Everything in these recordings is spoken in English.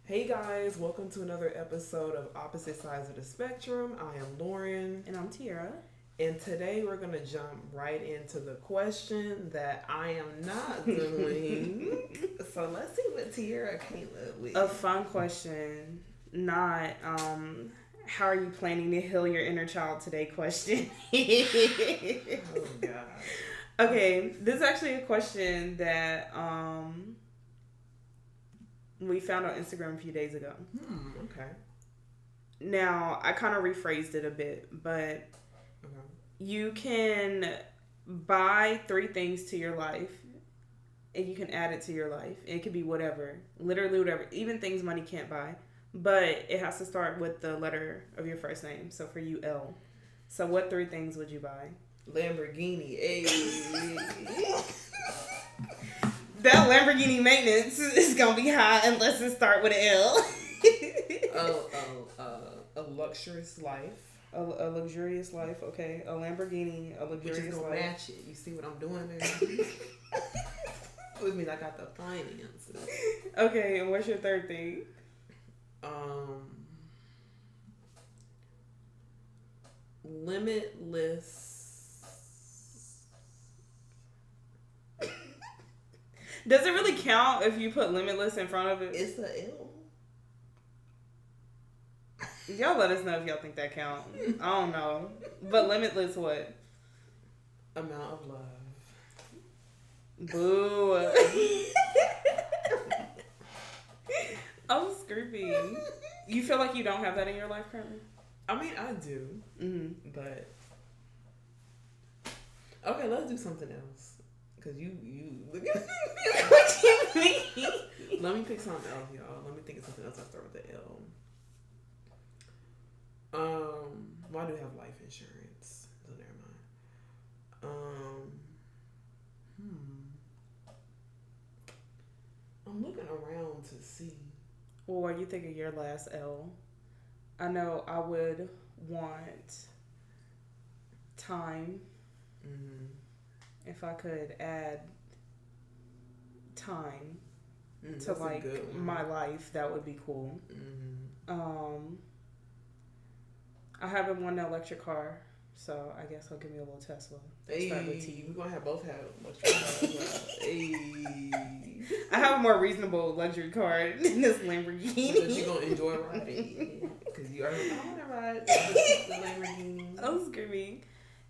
Hey guys, welcome to another episode of Opposite Sides of the Spectrum. I am Lauren. And I'm Tiara. And today we're going to jump right into the question that I am not doing. So let's see what Tiara came up with. A fun question, not how are you planning to heal your inner child today question. Oh God. Okay, this is actually a question that we found on Instagram a few days ago. Okay. Now, I kind of rephrased it a bit, but you can buy 3 things to your life and you can add it to your life. It could be whatever, literally whatever, even things money can't buy. But it has to start with the letter of your first name. So for you, L. So what 3 things would you buy? Lamborghini. Hey. That Lamborghini maintenance is going to be high unless it start with an L. A luxurious life. A luxurious life, okay. A Lamborghini, a luxurious Which is gonna life. match it. You see what I'm doing there? Which means I got the finances. Okay, and what's your 3rd thing? Limitless. Does it really count if you put limitless in front of it? It's a L. Y'all let us know if y'all think that count. I don't know. But limitless what? Amount of love. Boo. Oh, screepy. You feel like you don't have that in your life currently? I mean, I do. Mm-hmm. But okay, let's do something else. Cause you. What you mean? Let me pick something else, y'all. Let me think of something else. I start with the L. Well, I do have life insurance, so never mind. I'm looking around to see. Well, what do you think of your last L? I know I would want time. Mm-hmm. If I could add time to That's like my life, that would be cool. Mm-hmm. I haven't won an electric car, so I guess I'll give me a little Tesla. Hey, Start with T. we're gonna have both have electric cars. Hey. I have a more reasonable luxury car than this Lamborghini. That you're gonna enjoy riding. Because you already want to ride the Lamborghini. Oh, screaming.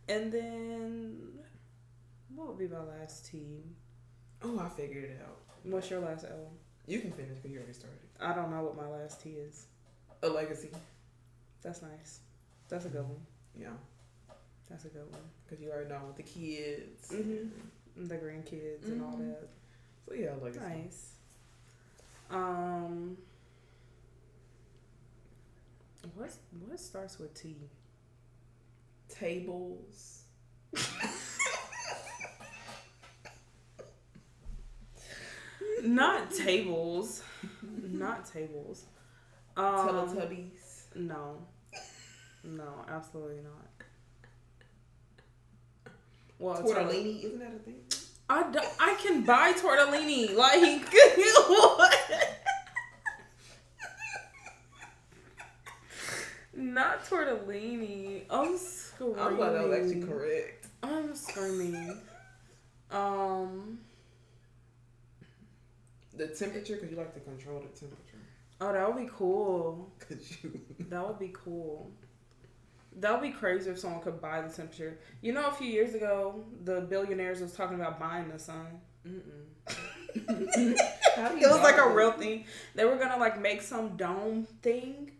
And then, what would be my last T? Oh, I figured it out. What's your last L? You can finish because you already started. I don't know what my last T is. A legacy. That's nice. That's a good one. Yeah. That's a good one. Because you already know with the kids. Mm-hmm. The grandkids and all that. So yeah, legacy. Nice. What starts with T? Tables. Not tables. Not tables. Teletubbies. No. No, absolutely not. Well, Tortellini, isn't that a thing? I can buy tortellini. Like, what? Not tortellini. I'm screaming. I'm glad that was actually correct. I'm screaming. The temperature, because you like to control the temperature. Oh, that would be cool. You. That would be cool. That would be crazy if someone could buy the temperature. You know, a few years ago, the billionaires was talking about buying the sun. How do you It was like a it? real thing. They were gonna like make some dome thing,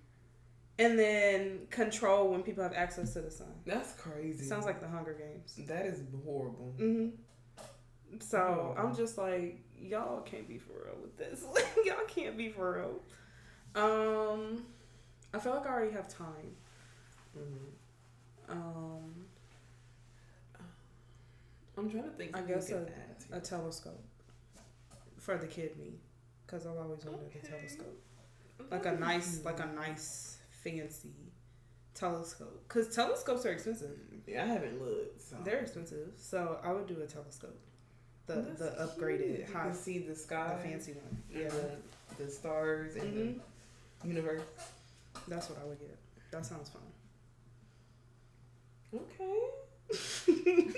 and then control when people have access to the sun. That's crazy. Sounds like the Hunger Games. That is horrible. So I'm just like, y'all can't be for real with this. Y'all can't be for real. I feel like I already have time. I'm trying to think. I guess a telescope for the kid me, because I've always wanted a telescope, like a nice fancy telescope. Because telescopes are expensive. Yeah, I haven't looked. So. They're expensive, so I would do a telescope. The upgraded you high, can see the sky, the fancy one. Yeah, the stars and the universe. That's what I would get. That sounds fun. Okay.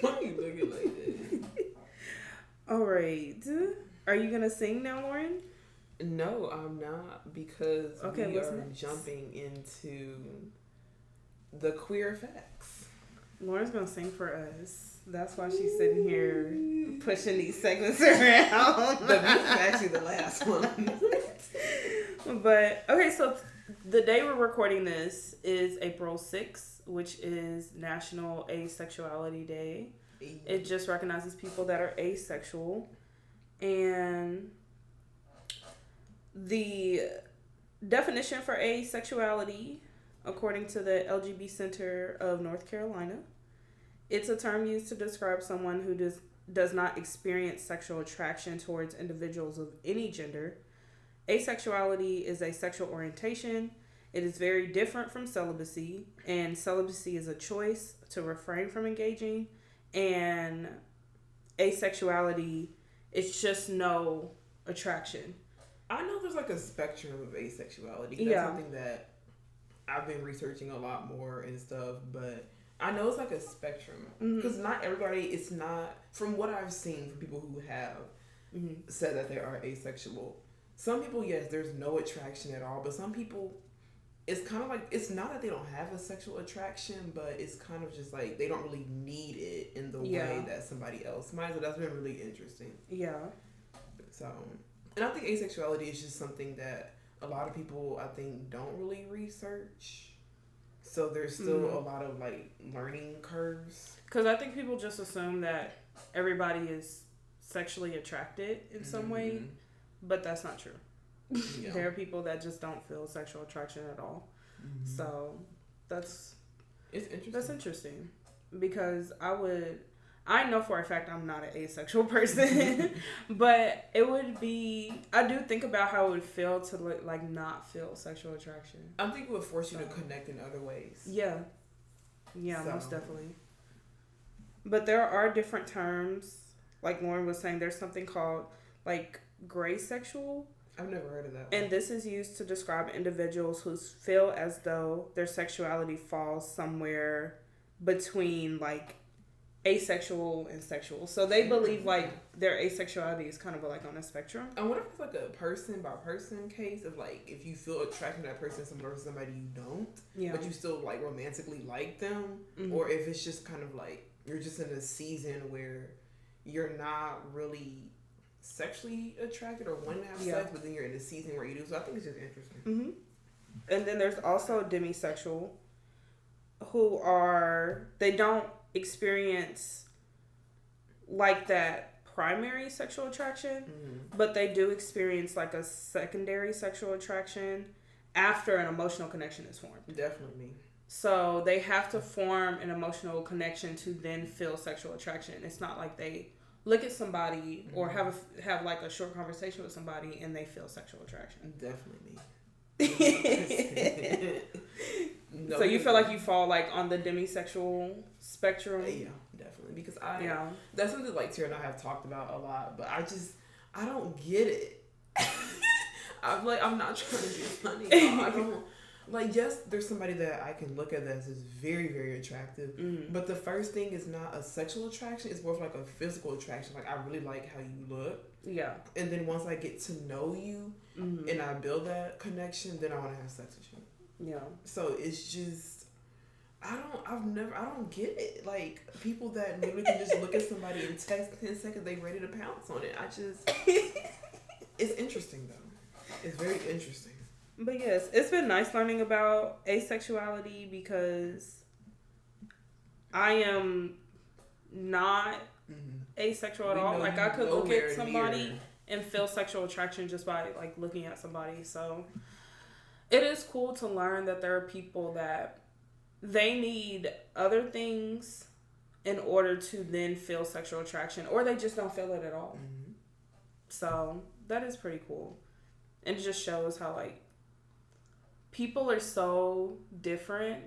Why you looking like that? All right. Are you gonna sing now, Lauren? No, I'm not, because we are next? jumping into the queer facts. Lauren's gonna sing for us. That's why she's sitting here pushing these segments around. But this is actually the last one. But okay, so the day we're recording this is April 6th, which is National Asexuality Day. It just recognizes people that are asexual. And the definition for asexuality, according to the LGBT Center of North Carolina, it's a term used to describe someone who does not experience sexual attraction towards individuals of any gender. Asexuality is a sexual orientation. It is very different from celibacy, and celibacy is a choice to refrain from engaging, and asexuality is just no attraction. I know there's like a spectrum of asexuality. That's something that I've been researching a lot more and stuff, but I know it's like a spectrum, because not everybody, it's not, from what I've seen from people who have said that they are asexual. Some people, yes, there's no attraction at all, but some people, it's kind of like, it's not that they don't have a sexual attraction, but it's kind of just like they don't really need it in the way that somebody else might. So that's been really interesting. Yeah. So, and I think asexuality is just something that a lot of people, I think, don't really research. So there's still a lot of like learning curves. Because I think people just assume that everybody is sexually attracted in some way, but that's not true. Yeah. There are people that just don't feel sexual attraction at all. So it's interesting. That's interesting, because I know for a fact I'm not an asexual person, but it would be, I do think about how it would feel to like not feel sexual attraction. I think it would force you to connect in other ways. Yeah, most definitely. But there are different terms, like Lauren was saying. There's something called like gray sexual. I've never heard of that one. And this is used to describe individuals who feel as though their sexuality falls somewhere between like asexual and sexual. So they believe like their asexuality is kind of like on a spectrum. I wonder if it's like a person by person case of like if you feel attracted to that person or somebody you don't, but you still like romantically like them, or if it's just kind of like you're just in a season where you're not really sexually attracted or want to have sex, but then you're in a season where you do. So I think it's just interesting. And then there's also demisexual, who they don't experience like that primary sexual attraction, but they do experience like a secondary sexual attraction after an emotional connection is formed. Definitely. So they have to form an emotional connection to then feel sexual attraction. It's not like they look at somebody or have like a short conversation with somebody and they feel sexual attraction. Definitely. No, so you feel like you fall like on the demisexual spectrum? Yeah, definitely. Because that's something like Tara and I have talked about a lot, but I don't get it. I'm not trying to be funny. I don't. Like, yes, there's somebody that I can look at that is very, very attractive. But the first thing is not a sexual attraction. It's more of like a physical attraction. Like, I really like how you look. Yeah. And then once I get to know you and I build that connection, then I want to have sex with you. Yeah. So it's just, I don't get it. Like, people that literally can just look at somebody and text 10 seconds, they ready to pounce on it. It's interesting, though. It's very interesting. But yes, it's been nice learning about asexuality, because I am not asexual at all. Like, I could look at somebody and feel sexual attraction just by like looking at somebody. So it is cool to learn that there are people that they need other things in order to then feel sexual attraction, or they just don't feel it at all. So that is pretty cool. And it just shows how like people are so different,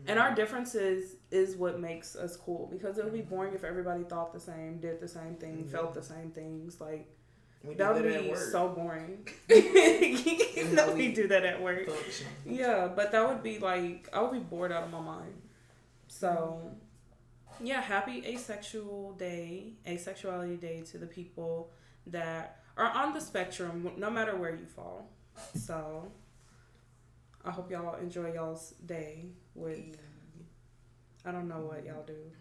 and our differences is what makes us cool, because it would be boring if everybody thought the same, did the same thing, felt the same things. Like, That would be so boring. No, we do that at work. Function. Yeah, but that would be like, I would be bored out of my mind. So, yeah, happy asexuality day to the people that are on the spectrum, no matter where you fall. So, I hope y'all enjoy y'all's day with, I don't know what y'all do.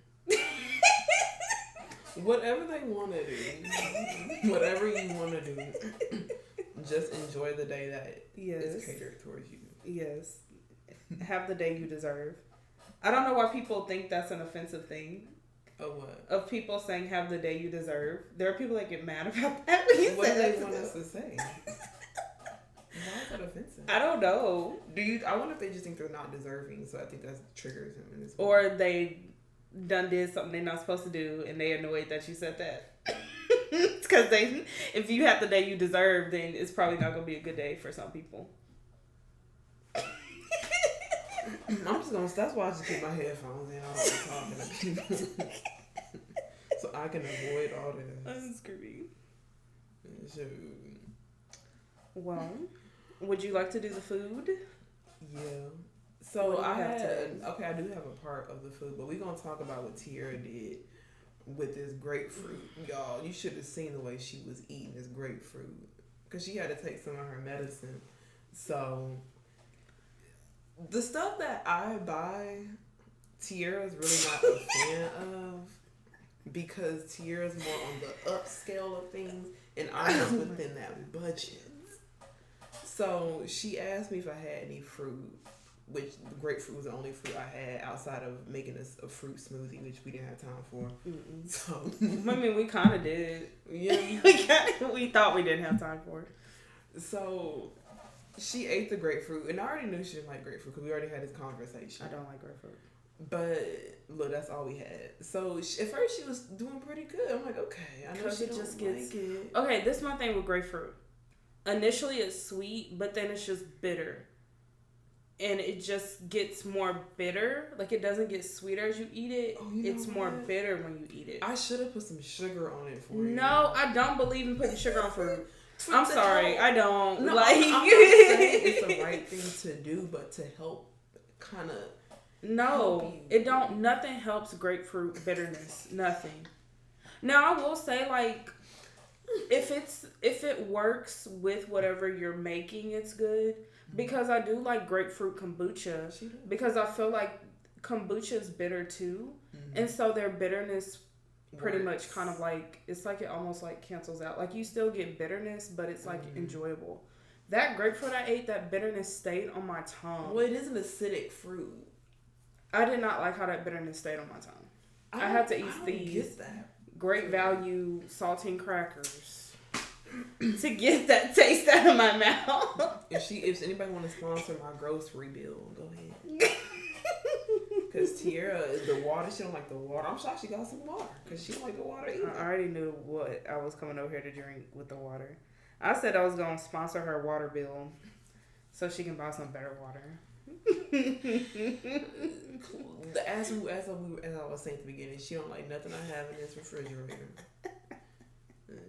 Whatever they want to do. Whatever you want to do. Just enjoy the day that is catered towards you. Yes. Have the day you deserve. I don't know why people think that's an offensive thing. Of what? Of people saying have the day you deserve. There are people that get mad about that. What do they want us to say? Why is that offensive? I don't know. I wonder if they just think they're not deserving, so I think that triggers them in this way. Or they did something they're not supposed to do, and they annoyed that you said that. Because if you have the day you deserve, then it's probably not going to be a good day for some people. That's why I just keep my headphones in. I don't be talking to people. So I can avoid all this. I'm screaming. Shoot. Well, would you like to do the food? Yeah. So I do have a part of the food, but we're going to talk about what Tiara did with this grapefruit. Y'all, you should have seen the way she was eating this grapefruit because she had to take some of her medicine. So the stuff that I buy, Tiara's really not a fan of because Tiara's more on the upscale of things and I'm within that budget. So she asked me if I had any fruit, which the grapefruit was the only fruit I had outside of making a fruit smoothie, which we didn't have time for. Mm-mm. So I mean, we kind of did. Yeah, we thought we didn't have time for it. So she ate the grapefruit, and I already knew she didn't like grapefruit because we already had this conversation. I don't like grapefruit. But look, that's all we had. So at first she was doing pretty good. I'm like, okay, I know she just gets it. Okay, this is my thing with grapefruit. Initially it's sweet, but then it's just bitter. And it just gets more bitter. Like, it doesn't get sweeter as you eat it. Oh, it's more bitter when you eat it. I should have put some sugar on it for you. No, I don't believe in putting sugar on fruit. I'm sorry, I don't. No, I'm not saying it's the right thing to do, but to help kind of. No, it don't. Nothing helps grapefruit bitterness. Nothing. Now, I will say, like, if it works with whatever you're making, it's good. Because I do like grapefruit kombucha. Because I feel like kombucha is bitter too. Mm-hmm. And so their bitterness pretty much kind of like, it's like it almost like cancels out. Like, you still get bitterness, but it's like enjoyable. That grapefruit I ate, that bitterness stayed on my tongue. Well, it is an acidic fruit. I did not like how that bitterness stayed on my tongue. I had to eat these Great Value saltine crackers to get that taste out of my mouth. If anybody want to sponsor my grocery bill, go ahead. Because Tiara, the water, she don't like the water. I'm shocked she got some water because she don't like the water either. I already knew what I was coming over here to drink with the water. I said I was going to sponsor her water bill so she can buy some better water. As I was saying at the beginning, she don't like nothing I have in this refrigerator.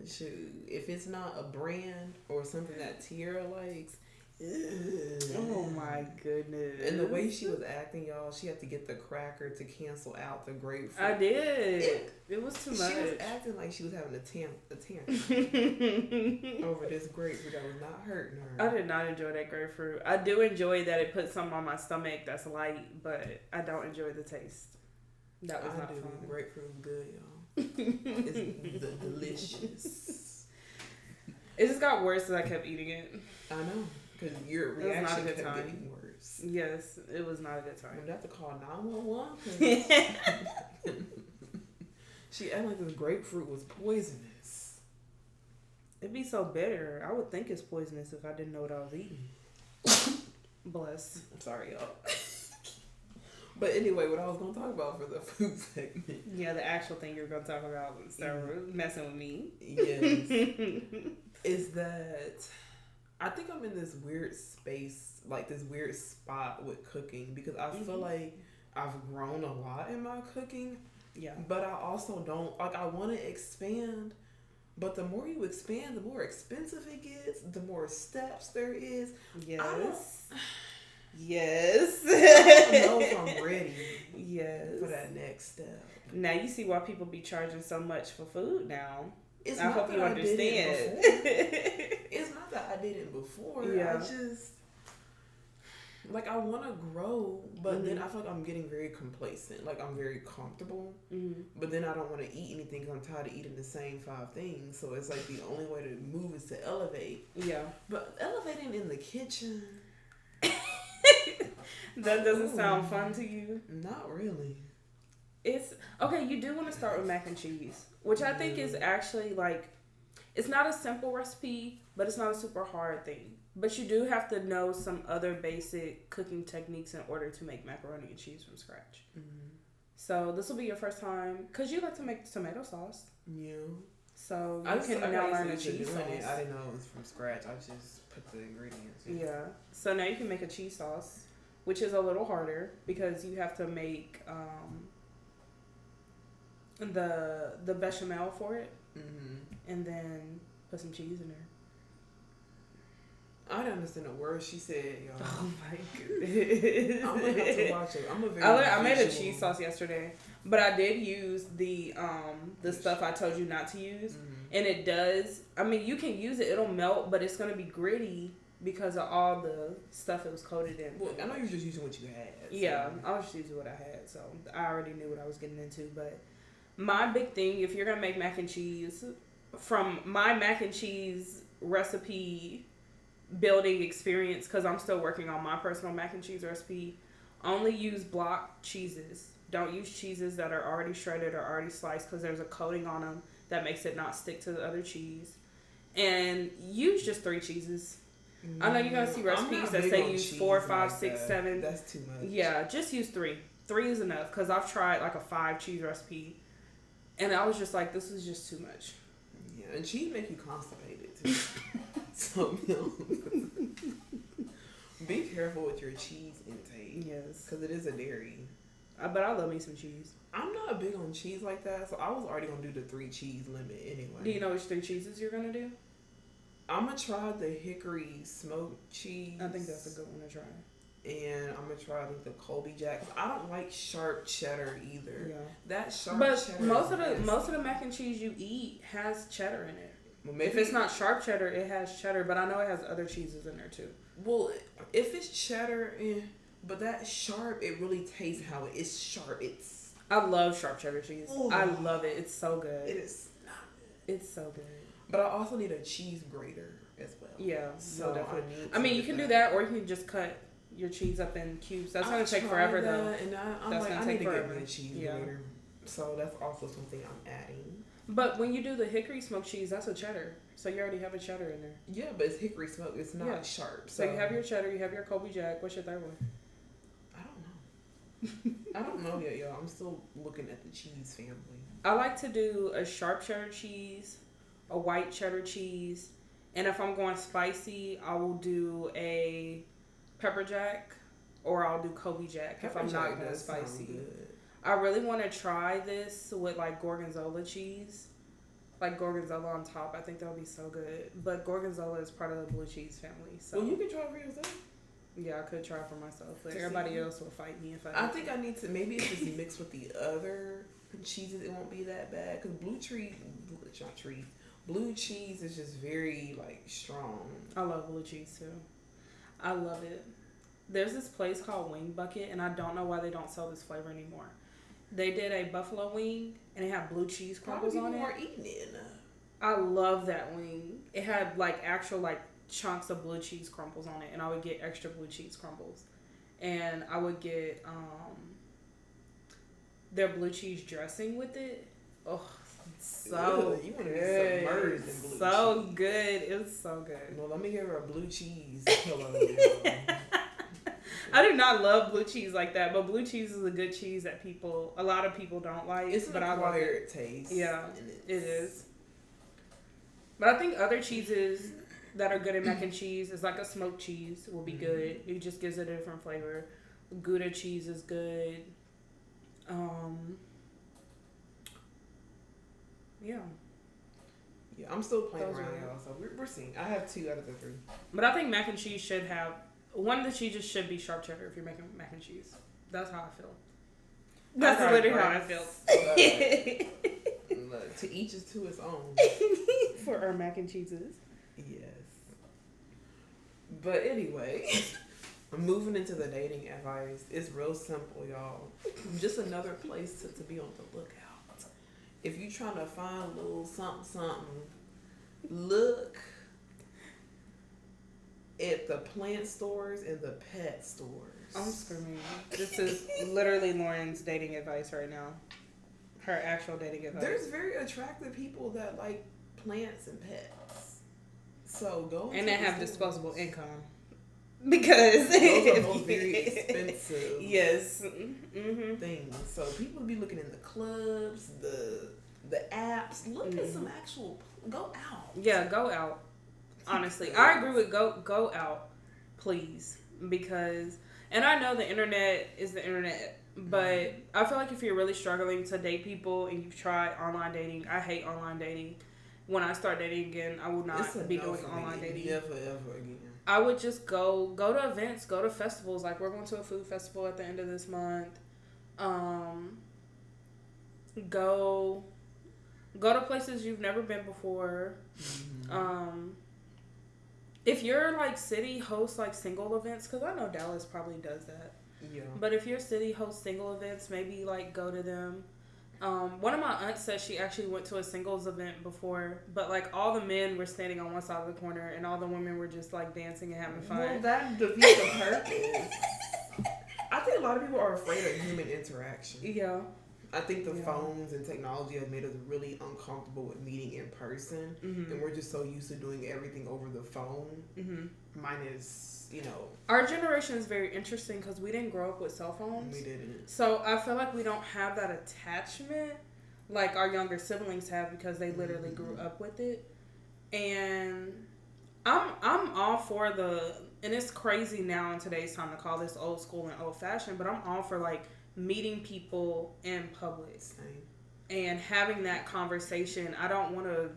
Shoot, if it's not a brand or something that Tiara likes, oh my goodness! And the way she was acting, y'all, she had to get the cracker to cancel out the grapefruit. I did. It was too much. She was acting like she was having a tantrum over this grapefruit that was not hurting her. I did not enjoy that grapefruit. I do enjoy that it put something on my stomach that's light, but I don't enjoy the taste. That was not fun. Grapefruit was good, y'all. It's delicious. It just got worse as I kept eating it. I know, because your reaction kept getting worse. Yes, it was not a good time. We'd have to call 911. She acted like this grapefruit was poisonous. It'd be so bitter. I would think it's poisonous if I didn't know what I was eating. Bless. I'm sorry, y'all. But anyway, what I was going to talk about for the food segment. Yeah, the actual thing you're going to talk about instead of messing with me. Yes. Is that I think I'm in this weird space, like this weird spot with cooking because I feel like I've grown a lot in my cooking. Yeah. But I also don't, like, I want to expand, But the more you expand, the more expensive it gets, the more steps there is. Yes. Yes. I don't know if I'm ready for that next step. Now you see why people be charging so much for food now. It's I hope you understand. It's not that I didn't before. Yeah. I just, like, I want to grow, but then I feel like I'm getting very complacent. Like, I'm very comfortable, but then I don't want to eat anything because I'm tired of eating the same 5 things. So it's like the only way to move is to elevate. Yeah. But elevating in the kitchen... That doesn't sound fun to you? Not really. It's okay. You do want to start with mac and cheese, which I think is actually like, it's not a simple recipe, but it's not a super hard thing. But you do have to know some other basic cooking techniques in order to make macaroni and cheese from scratch. So this will be your first time, because you like to make tomato sauce. Yeah. So you can now learn a cheese sauce. I didn't know it was from scratch. I just put the ingredients in. Yeah. So now you can make a cheese sauce, which is a little harder because you have to make the bechamel for it, and then put some cheese in there. I didn't understand a word she said, y'all. Oh my goodness! I'm gonna have to watch it. I made a cheese sauce yesterday, but I did use the stuff I told you not to use, and it does. I mean, you can use it; it'll melt, but it's gonna be gritty because of all the stuff it was coated in. Well, I know you're just using what you had. So. Yeah, I was just using what I had, so I already knew what I was getting into. But my big thing, if you're gonna make mac and cheese, from my mac and cheese recipe building experience, because I'm still working on my personal mac and cheese recipe, only use block cheeses. Don't use cheeses that are already shredded or already sliced, because there's a coating on them that makes it not stick to the other cheese. And use just 3 cheeses. I know you're gonna see recipes that say use 4, 5, 6, 7. That's too much. Yeah, just use 3. 3 is enough, because I've tried like a 5 cheese recipe, and I was just like, this is just too much. Yeah, and cheese make you constipated too. So be careful with your cheese intake. Yes, because it is a dairy. But I love me some cheese. I'm not big on cheese like that, so I was already gonna do the 3 cheese limit anyway. Do you know which 3 cheeses you're gonna do? I'm gonna try the hickory smoked cheese. I think that's a good one to try. And I'm gonna try, I think, the Colby Jack. I don't like sharp cheddar either. Yeah, that sharp But cheddar. most of the mac and cheese you eat has cheddar in it. Well, if it's not sharp cheddar, it has cheddar. But I know it has other cheeses in there too. Well, if it's cheddar, but that sharp, it really tastes how it is sharp. I love sharp cheddar cheese. Ooh. I love it. It's so good. It is not good. It's so good. But I also need a cheese grater as well. Yeah, so definitely. I mean, you can do that, or you can just cut your cheese up in cubes. That's gonna take forever though. And I need to get me a cheese grater. So that's also something I'm adding. But when you do the hickory smoked cheese, that's a cheddar. So you already have a cheddar in there. Yeah, but it's hickory smoked. It's not sharp. So you have your cheddar, you have your Colby Jack. What's your third one? I don't know. I don't know yet, y'all. I'm still looking at the cheese family. I like to do a sharp cheddar cheese, a white cheddar cheese, and if I'm going spicy, I will do a pepper jack, or I'll do Colby Jack if I'm not going spicy. I really want to try this with like gorgonzola cheese, like gorgonzola on top. I think that would be so good. But gorgonzola is part of the blue cheese family. So well, you can try it for yourself. Yeah, I could try for myself. But everybody else will fight me if I think I need to. Maybe if it's mixed with the other cheeses, it won't be that bad. Because blue cheese is just very like strong. I love blue cheese too. I love it. There's this place called Wing Bucket, and I don't know why they don't sell this flavor anymore. They did a buffalo wing, and it had blue cheese crumbles on it. More eating it. I love that wing. It had like actual like chunks of blue cheese crumbles on it, and I would get extra blue cheese crumbles, and I would get their blue cheese dressing with it. Oh, so you want to be submerged in blue cheese. So good. It was so good. No, let me give her a blue cheese. I do not love blue cheese like that, but blue cheese is a good cheese that a lot of people don't like. It's an acquired taste. Yeah, it is. But I think other cheeses that are good in mac and cheese is like a smoked cheese will be good. It just gives it a different flavor. Gouda cheese is good. Yeah. Yeah, I'm still playing around, y'all. So we're seeing. I have 2 out of the 3. But I think mac and cheese should have one of the cheeses should be sharp cheddar if you're making mac and cheese. That's how I feel. That's literally how I feel. Look, to each is to his own. For our mac and cheeses. Yes. But anyway, I'm moving into the dating advice. It's real simple, y'all. Just another place to be on the lookout. If you're trying to find a little something, look at the plant stores and the pet stores. I'm screaming. This is literally Lauren's dating advice right now. Her actual dating advice. There's very attractive people that like plants and pets. So go and that have disposable income. Because those are both very expensive things. So people be looking in the clubs, the apps. Look at some actual. Go out. Yeah, go out. Honestly, I agree with go out, please, because and I know the internet is the internet, but I feel like if you're really struggling to date people and you've tried online dating, I hate online dating. When I start dating again, I will not be doing online dating. Never ever again. I would just go to events, go to festivals. Like we're going to a food festival at the end of this month. Go to places you've never been before. If your like city hosts like single events, because I know Dallas probably does that. Yeah. But if your city hosts single events, maybe like go to them. One of my aunts said she actually went to a singles event before, but like all the men were standing on one side of the corner and all the women were just like dancing and having fun. Well, that defeats the purpose. I think a lot of people are afraid of human interaction. Yeah. I think the phones and technology have made us really uncomfortable with meeting in person, and we're just so used to doing everything over the phone. Mine is, Our generation is very interesting because we didn't grow up with cell phones. We didn't. So I feel like we don't have that attachment like our younger siblings have because they literally grew up with it. And I'm all for and it's crazy now in today's time to call this old school and old fashioned, but I'm all for like meeting people in public. Same. And having that conversation. I don't want to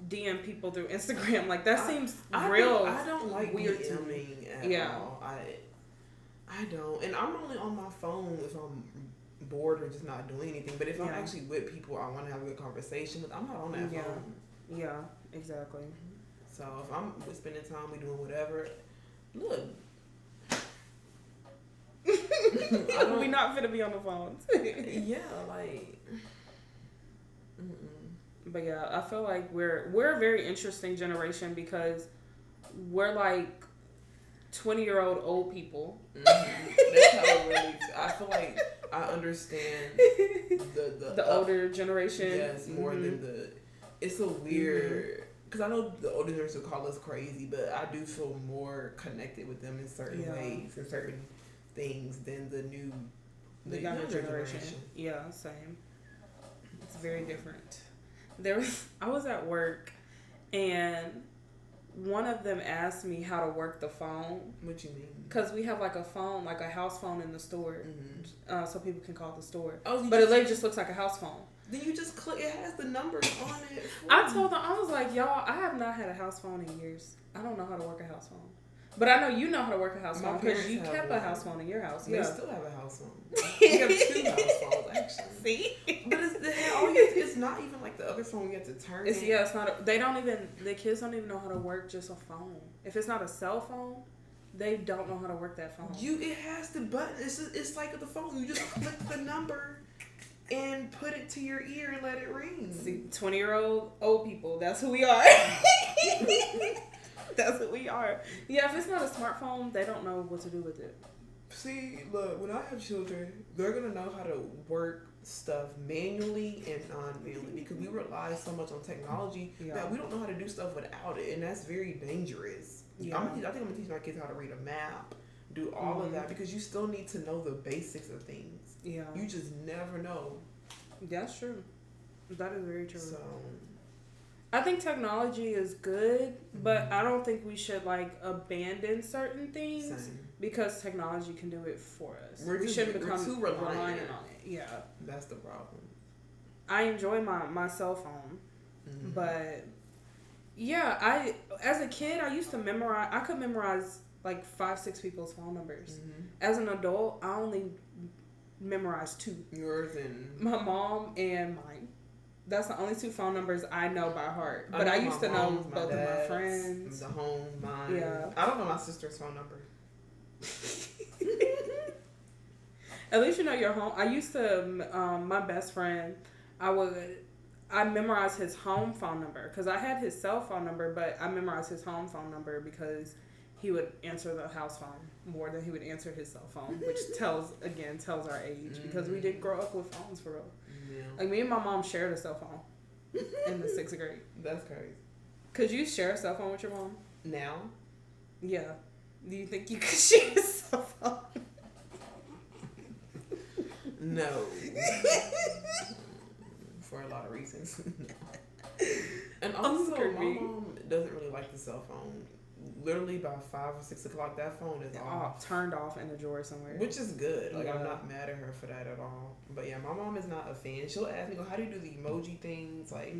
DM people through Instagram. Like that seems real. I don't like weird DMing at all. I don't. And I'm only on my phone if I'm bored or just not doing anything. But if I'm actually with people I want to have a good conversation with, I'm not on that phone. Yeah, exactly. So if I'm spending time, we doing whatever. Look. We not finna be on the phones. Yeah, like. But yeah, I feel like we're a very interesting generation because we're like 20-year-old old people. That's how it really. I feel like I understand the older generation. Yes, more than the. It's a weird. Because I know the older generation call us crazy, but I do feel more connected with them in certain ways and certain things than the younger generation. Yeah, same. It's very different. I was at work and one of them asked me how to work the phone. What you mean? Because we have like a phone, like a house phone in the store, so people can call the store. Oh, but it just looks like a house phone. Then you just click. It has the numbers on it. I told them, I was like, y'all, I have not had a house phone in years. I don't know how to work a house phone. But I know you know how to work a house phone because you kept a house phone in your house. They still have a house phone. We have 2 house phones actually. See, but it's not even like the other phone you have to turn. It's not. The kids don't even know how to work just a phone. If it's not a cell phone, they don't know how to work that phone. It has the button. It's like the phone. You just click the number and put it to your ear and let it ring. See, 20-year-old old people. That's who we are. That's what we are. Yeah, if it's not a smartphone, they don't know what to do with it. See, look, when I have children, they're going to know how to work stuff manually and non-manually because we rely so much on technology that we don't know how to do stuff without it, and that's very dangerous. Yeah. I think I'm going to teach my kids how to read a map, do all of that, because you still need to know the basics of things. Yeah. You just never know. That's true. That is very true. So I think technology is good, but I don't think we should like abandon certain things because technology can do it for us. We shouldn't become too reliant on it. Yeah, that's the problem. I enjoy my cell phone, but Yeah, as a kid, I used to memorize. I could memorize like 5, 6 people's phone numbers. Mm-hmm. As an adult, I only memorized 2. Yours and my mom and mine. That's the only 2 phone numbers I know by heart. But I used to know both of my friends. The home, mine. Yeah. I don't know my sister's phone number. At least you know your home. I used to, my best friend, I memorized his home phone number because I had his cell phone number, but I memorized his home phone number because he would answer the house phone more than he would answer his cell phone, which tells our age because we didn't grow up with phones for real. Yeah. Like me and my mom shared a cell phone in the 6th grade. That's crazy. Could you share a cell phone with your mom? Now? Yeah. Do you think you could share a cell phone? No. For a lot of reasons. And also, my mom doesn't really like the cell phone. Literally by 5 or 6 o'clock, that phone is off. Turned off in a drawer somewhere. Which is good. Like, I'm not mad at her for that at all. But yeah, my mom is not a fan. She'll ask me, how do you do the emoji things? Like,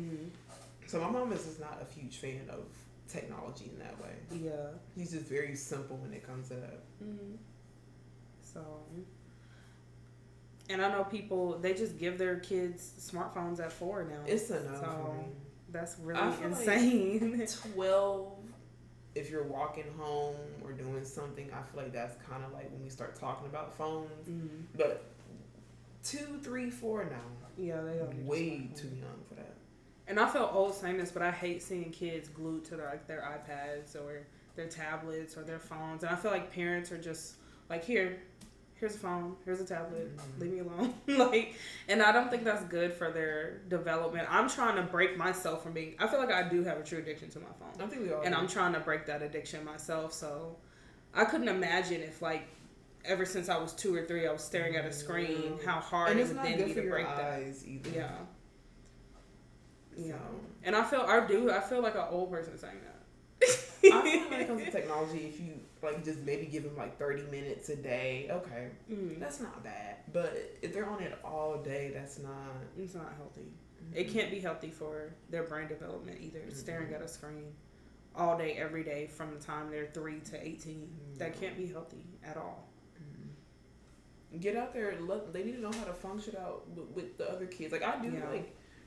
so my mom is just not a huge fan of technology in that way. Yeah. She's just very simple when it comes to that. Mm-hmm. So, and I know people, they just give their kids smartphones at 4 now. It's enough for me. That's really insane. Like 12, if you're walking home or doing something, I feel like that's kind of like when we start talking about phones. Mm-hmm. But 2, 3, 4 now. Yeah, they don't. Way too young for that. And I feel old saying this, but I hate seeing kids glued to their iPads or their tablets or their phones. And I feel like parents are just like, here's a phone, here's a tablet, leave me alone. And I don't think that's good for their development. I'm trying to break myself from being, I feel like I do have a true addiction to my phone. I think we all And do. I'm trying to break that addiction myself. So I couldn't imagine if ever since I was 2 or 3, I was staring at a screen, how hard it would then be to break that. Either. Yeah. Yeah. And I feel like an old person saying that. I feel like when it comes to technology, if you just maybe give them 30 minutes a day, okay, that's not bad. But if they're on it all day, it's not healthy. Mm-hmm. It can't be healthy for their brain development either. Mm-hmm. Staring at a screen all day, every day from the time they're 3 to 18, that can't be healthy at all. Mm-hmm. Get out there. They need to know how to function out with the other kids. I do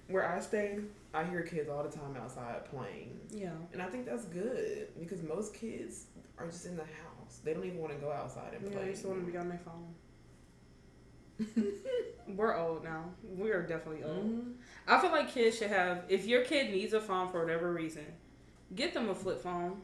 where I stay, I hear kids all the time outside playing. Yeah. And I think that's good because most kids are just in the house. They don't even want to go outside and play. They just want to be on their phone. We're old now. We are definitely old. Mm-hmm. I feel like kids should have, if your kid needs a phone for whatever reason, get them a flip phone.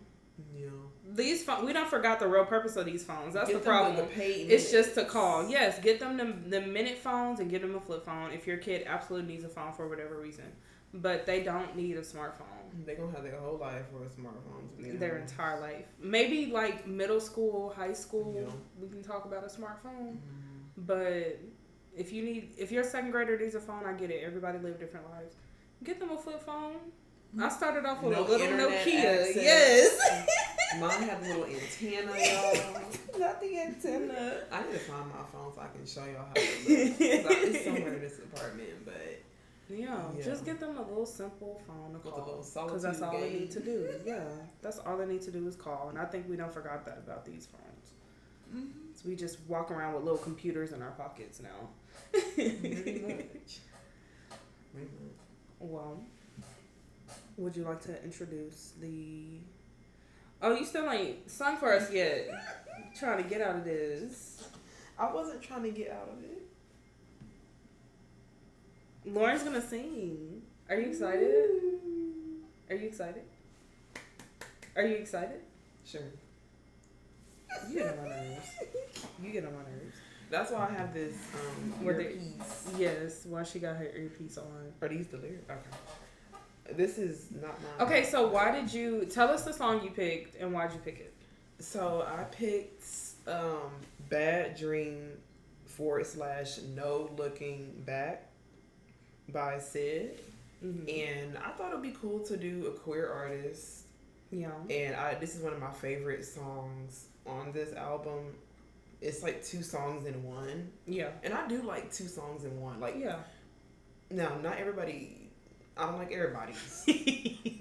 Yeah. These phones, we don't forgot the real purpose of these phones. That's the problem. It's just to call. Yes, get them the minute phones and get them a flip phone if your kid absolutely needs a phone for whatever reason. But they don't need a smartphone. They're going to have their whole life for a smartphone. Their entire life. Maybe middle school, high school, we can talk about a smartphone. Mm-hmm. But if your 2nd grader needs a phone, I get it. Everybody live different lives. Get them a flip phone. I started off with a little Nokia. Access. Yes. Mine had a little antenna, y'all. Not the antenna. I need to find my phone so I can show y'all how it looks. It's somewhere in this apartment, but yeah, just get them a little simple phone to call. Because that's all they need to do. Yeah, that's all they need to do is call. And I think we don't forgot that about these phones. Mm-hmm. So we just walk around with little computers in our pockets now. Pretty much. Well, would you like to introduce the... Oh, you still ain't sung for us yet. Trying to get out of this. I wasn't trying to get out of it. Lauren's gonna sing. Are you excited? Are you excited? Are you excited? Sure. You get on my nerves. You get on my nerves. That's why I have this earpiece. Yes, why she got her earpiece on. Are these the lyrics? Okay. This is not mine. Okay, so why did you... Tell us the song you picked and why'd you pick it? So I picked Bad Dream / No Looking Back by Sid. Mm-hmm. And I thought it would be cool to do a queer artist. Yeah. And this is one of my favorite songs on this album. It's 2 songs in one. Yeah. And I do 2 songs in one. Yeah. Now, not everybody I don't like everybody's.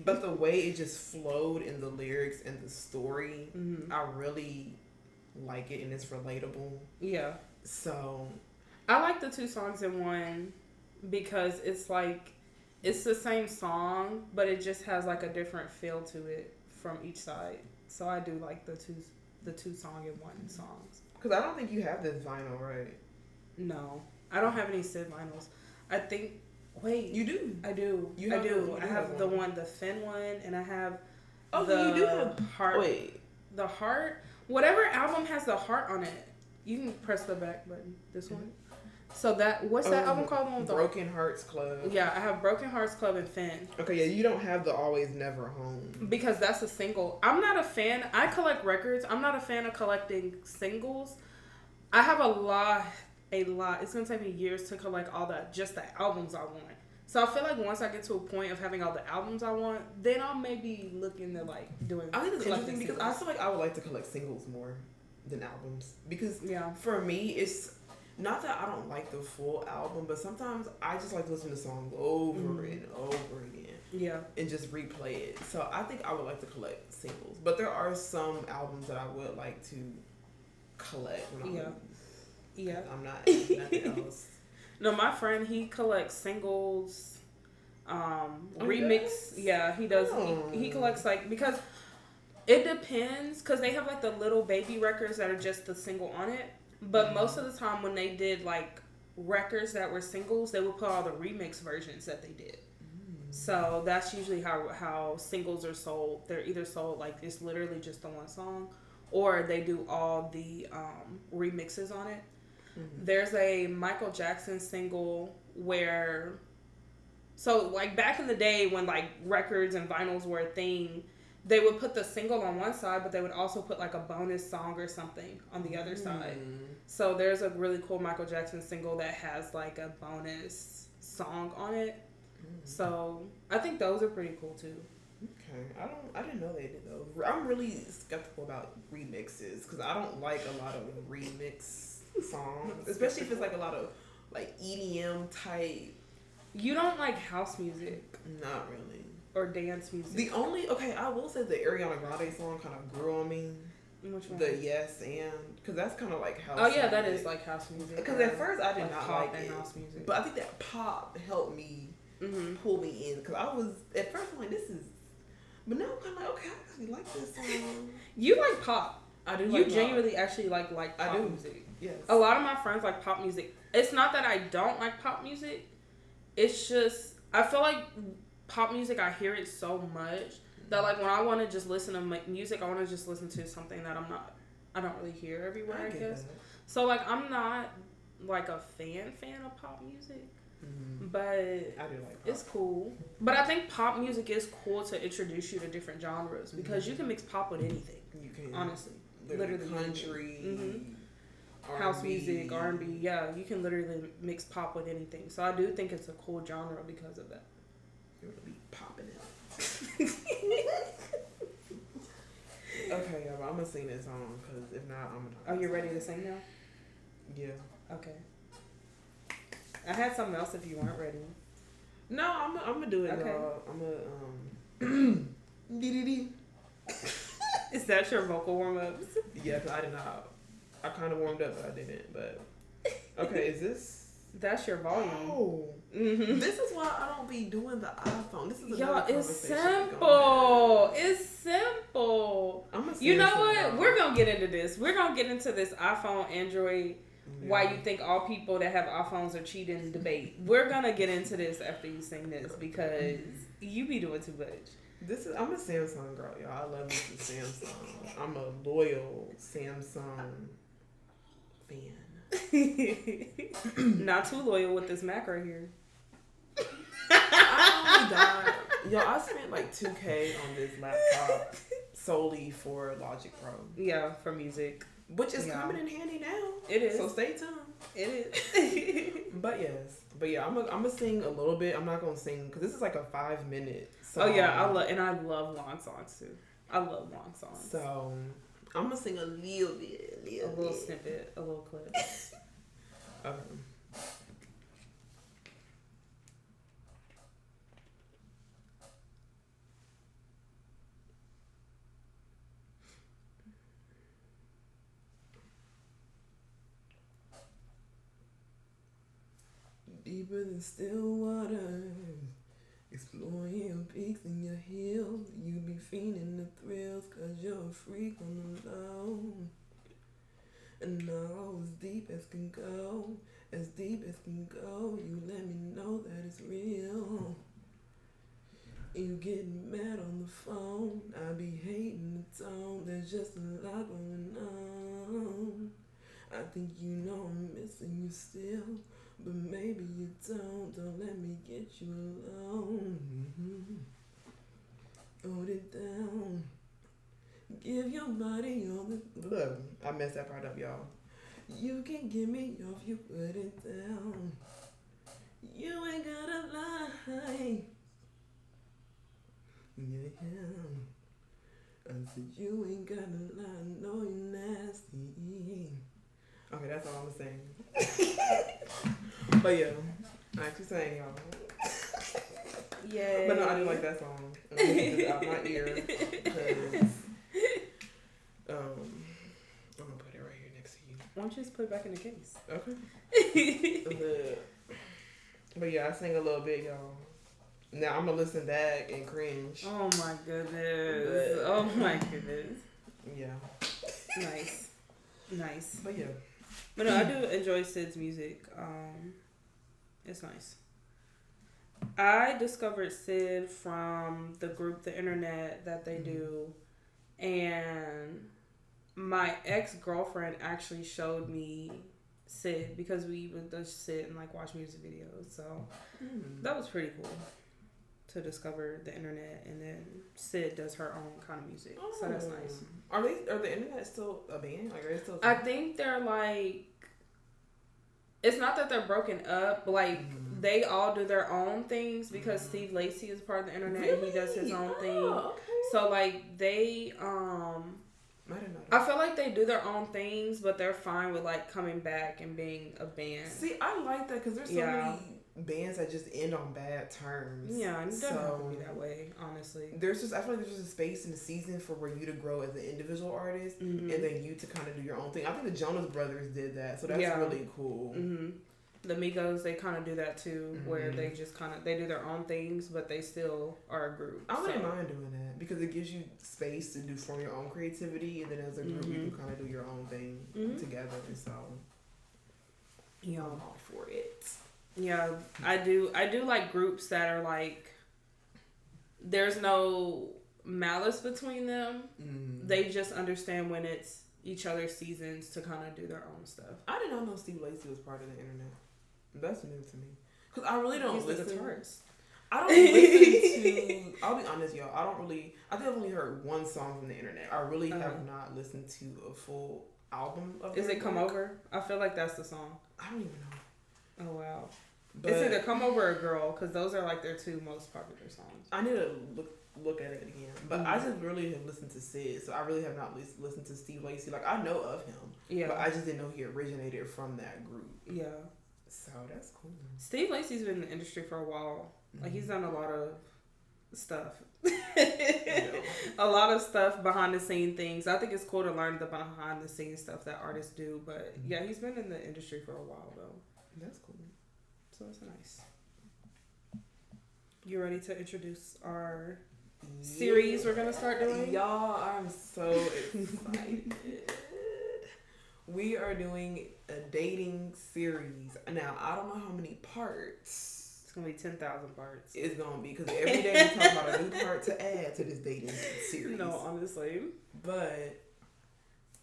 But the way it just flowed in the lyrics and the story, I really like it, and it's relatable. Yeah. So I like the 2 songs in one because it's like it's the same song, but it just has like a different feel to it from each side. So I do like the two song in one songs. Because I don't think you have this vinyl, right? No, I don't have any Sid vinyls. I think. Wait, you do. I do. I do. I have the one, the Finn one, and I have. Oh, you do have heart. Wait, the heart. Whatever album has the heart on it, you can press the back button. This one. So what's that album called? Broken Hearts Club. Yeah, I have Broken Hearts Club and Finn. Okay, yeah, you don't have the Always Never Home. Because that's a single. I'm not a fan. I collect records. I'm not a fan of collecting singles. I have a lot. It's going to take me years to collect all just the albums I want. So I feel like once I get to a point of having all the albums I want, then I'll maybe look into like doing. I think it's interesting because I feel like I would like to collect singles more than albums. Because for me, it's not that I don't like the full album, but sometimes I just like to listen to songs over and over again. Yeah. And just replay it. So I think I would like to collect singles. But there are some albums that I would like to collect when I'm not nothing else. No, my friend, he collects singles, remix. Yeah, he does. He collects like, because it depends, because they have like the little baby records that are just the single on it. But most of the time when they did like records that were singles, they would put all the remix versions that they did. So that's usually how singles are sold. They're either sold like it's literally just the one song, or they do all the remixes on it. There's a Michael Jackson single where, so like back in the day when like records and vinyls were a thing, they would put the single on one side, but they would also put like a bonus song or something on the other side. So there's a really cool Michael Jackson single that has like a bonus song on it. So I think those are pretty cool too. Okay, I didn't know they did those. I'm really skeptical about remixes because I don't like a lot of remix songs, especially if it's like a lot of like EDM type. You don't like house music? Not really. Or dance music? I will say the Ariana Grande song kind of grew on me. Which one? The Yes and, because that's kind of like house. Oh yeah, music. That is like house music. Because at first I did like not pop like and it, house music. but I think that pop helped me pull me in, because I was at first I'm like, this is, but now I'm kind of like, okay, I actually like this song. You like pop? I do. You genuinely actually like pop music. Yes. A lot of my friends like pop music. It's not that I don't like pop music. It's just I feel like pop music, I hear it so much that like when I want to just listen to music, I want to just listen to something that I don't really hear everywhere, I guess. That. So like I'm not like a fan of pop music, but I do like pop. It's cool. But I think pop music is cool to introduce you to different genres because you can mix pop with anything. You can, honestly, literally country. House music, R&B, yeah, you can literally mix pop with anything. So I do think it's a cool genre because of that. You're gonna be popping it. Okay, y'all, I'm gonna sing this song because if not, I'm gonna. Oh, you ready to sing now? Yeah. Okay. I had something else if you weren't ready. No, I'm gonna do it. Okay. I'm gonna Is that your vocal warm ups? Yeah, cause I did not. I kind of warmed up, but I didn't. But okay, is this? That's your volume. Oh, this is why I don't be doing the iPhone. This is y'all. It's simple. It's simple. You know what? We're gonna get into this. We're gonna get into this iPhone, Android. Yeah. Why you think all people that have iPhones are cheating debate. We're gonna get into this after you sing this because you be doing too much. I'm a Samsung girl, y'all. I love me some Samsung. I'm a loyal Samsung fan. Not too loyal with this Mac right here. Oh my god. Yo, I spent like $2,000 on this laptop solely for Logic Pro. Yeah, for music. Which is coming in handy now. It is. So stay tuned. It is. But yeah, I'm gonna sing a little bit. I'm not gonna sing because this is like a 5-minute song. Oh yeah, I love long songs too. I love long songs. So I'm gonna sing a little bit, a little snippet, a little clip. Okay. deeper than still water. Exploring your peaks and your hills. You be feeling the thrills, cause you're a freak on the low. And now as deep as can go, as deep as can go, you let me know that it's real. You getting mad on the phone, I be hating the tone, there's just a lot going on. I think you know I'm missing you still, but maybe you don't let me get you alone. Hold it down, give your body all the... Look, I messed that part up, y'all. You can get me off, you put it down. You ain't gotta lie. Yeah, I said you ain't gotta lie, no you nasty. Okay, that's all I'm saying. But yeah, I actually sang, y'all. Yeah. But no, I do like that song. I'm gonna get this out my ear because I'm gonna put it right here next to you. Why don't you just put it back in the case? Okay. But yeah, I sang a little bit, y'all. Now I'm gonna listen back and cringe. Oh my goodness. Oh my goodness. Yeah. Nice. But yeah. But no, I do enjoy Sid's music. It's nice. I discovered Sid from the group The Internet that they do, and my ex-girlfriend actually showed me Sid because we would just sit and like watch music videos. So that was pretty cool to discover The Internet, and then Sid does her own kind of music. So that's nice. Are The Internet still a band? Like, are they still? I think they're like. It's not that they're broken up, but like they all do their own things because Steve Lacy is part of The Internet and he does his own thing. Okay. So like they I feel like they do their own things, but they're fine with like coming back and being a band. See, I like that because there's so many bands that just end on bad terms. Yeah, it doesn't have to be that way, honestly. I feel like there's just a space in the season for you to grow as an individual artist and then you to kind of do your own thing. I think the Jonas Brothers did that, so that's really cool. The Migos, they kind of do that too, where they just they do their own things, but they still are a group. I wouldn't mind doing that because it gives you space to form your own creativity, and then as a group you can kind of do your own thing together. And so, I'm all for it. Yeah, I do like groups that are like, there's no malice between them. They just understand when it's each other's seasons to kind of do their own stuff. I did not know Steve Lacy was part of The Internet. That's new to me. Because I really don't listen. He's the guitarist. I don't listen to... I'll be honest, y'all. I think I've only heard one song from The Internet. I really have not listened to a full album of Is it Come Over? I feel like that's the song. I don't even know. Oh, wow. But it's either Come Over or Girl, because those are like their two most popular songs. I need to look at it again. But I just really have listened to Sid, so I really have not listened to Steve Lacy. Like, I know of him, but I just didn't know he originated from that group. Yeah. So that's cool. Steve Lacy's been in the industry for a while. Like, he's done a lot of stuff. A lot of stuff behind the scene things. I think it's cool to learn the behind the scenes stuff that artists do. But yeah, he's been in the industry for a while though. That's cool. So it's nice. You ready to introduce our series we're gonna start doing? Y'all, I'm so excited. We are doing a dating series. Now, I don't know how many parts. It's going to be 10,000 parts. It's going to be, because every day we talk about a new part to add to this dating series. No, honestly. But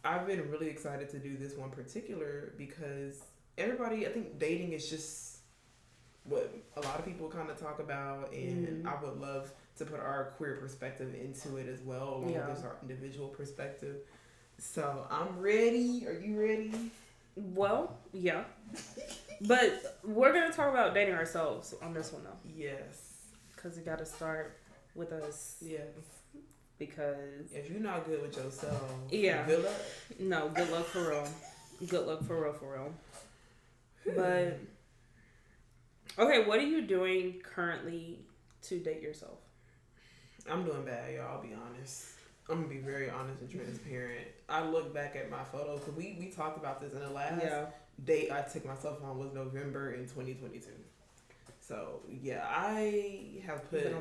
I've been really excited to do this one particular because everybody, I think dating is just what a lot of people kind of talk about. And I would love to put our queer perspective into it as well, along with our individual perspective. So I'm ready. Are you ready? Well, yeah. But we're going to talk about dating ourselves on this one, though. Yes. Because you got to start with us. Yes. Because if you're not good with yourself, good luck. No, good luck for real. Good luck for real. But, okay, what are you doing currently to date yourself? I'm doing bad, y'all. I'll be honest. I'm going to be very honest and transparent. I look back at my photos, because we talked about this in the last date I took myself on was November in 2022. So yeah, I have put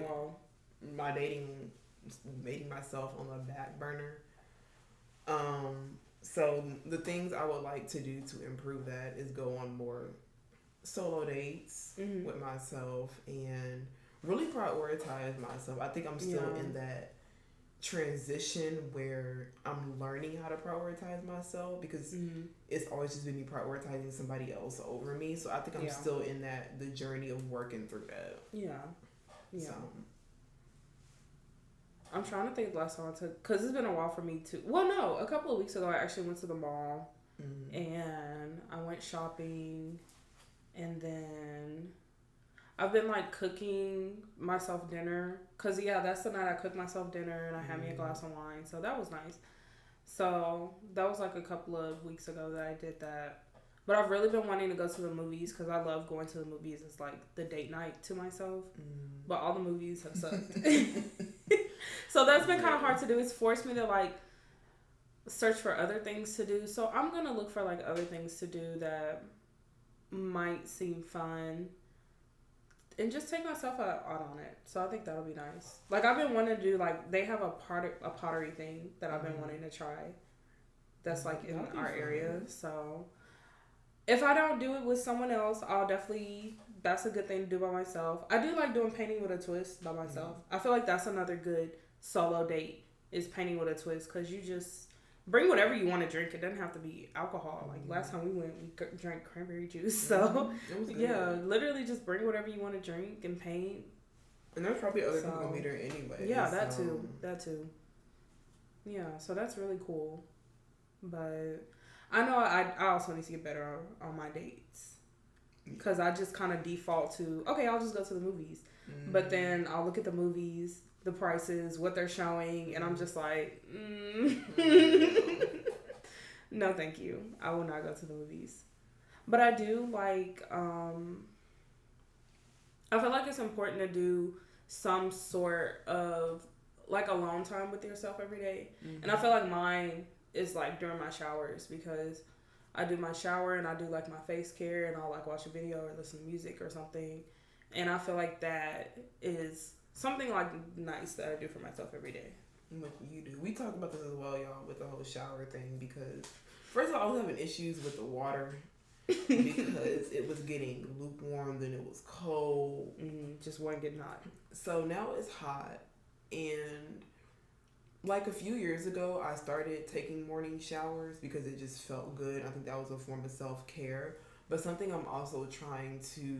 my dating myself on the back burner. So the things I would like to do to improve that is go on more solo dates with myself and really prioritize myself. I think I'm still in that transition where I'm learning how to prioritize myself because it's always just been me prioritizing somebody else over me. So I think I'm still in the journey of working through that. Yeah. So. I'm trying to think the last time I took, because it's been a while for me too. Well, no, a couple of weeks ago I actually went to the mall and I went shopping, and then I've been like cooking myself dinner, because that's the night I cooked myself dinner and I had me a glass of wine, so that was nice. So that was like a couple of weeks ago that I did that. But I've really been wanting to go to the movies because I love going to the movies. It's like the date night to myself. But all the movies have sucked. So that's been kind of hard to do. It's forced me to like search for other things to do. So I'm going to look for like other things to do that might seem fun and just take myself out on it. So I think that'll be nice. Like I've been wanting to do, like they have a pottery thing that I've been wanting to try. That's like in our area. So if I don't do it with someone else, that's a good thing to do by myself. I do like doing painting with a twist by myself. I feel like that's another good solo date is painting with a twist, because you just bring whatever you want to drink. It doesn't have to be alcohol. Like last time we went, we drank cranberry juice. So literally just bring whatever you want to drink and paint. And there's probably other people gonna be there anyway. Yeah, that too. Yeah, so that's really cool. But I know I also need to get better on my dates, because I just kind of default to, okay, I'll just go to the movies. But then I'll look at the movies, the prices, what they're showing, and I'm just like, no thank you. I will not go to the movies. But I do like, I feel like it's important to do some sort of like alone time with yourself every day. And I feel like mine is like during my showers, because I do my shower and I do like my face care and I'll like watch a video or listen to music or something. And I feel like that is something like nice that I do for myself every day. What you do. We talked about this as well, y'all, with the whole shower thing, because first of all, I was having issues with the water because it was getting lukewarm, then it was cold. Just wasn't getting hot. So now it's hot, and like a few years ago, I started taking morning showers because it just felt good. I think that was a form of self-care. But something I'm also trying to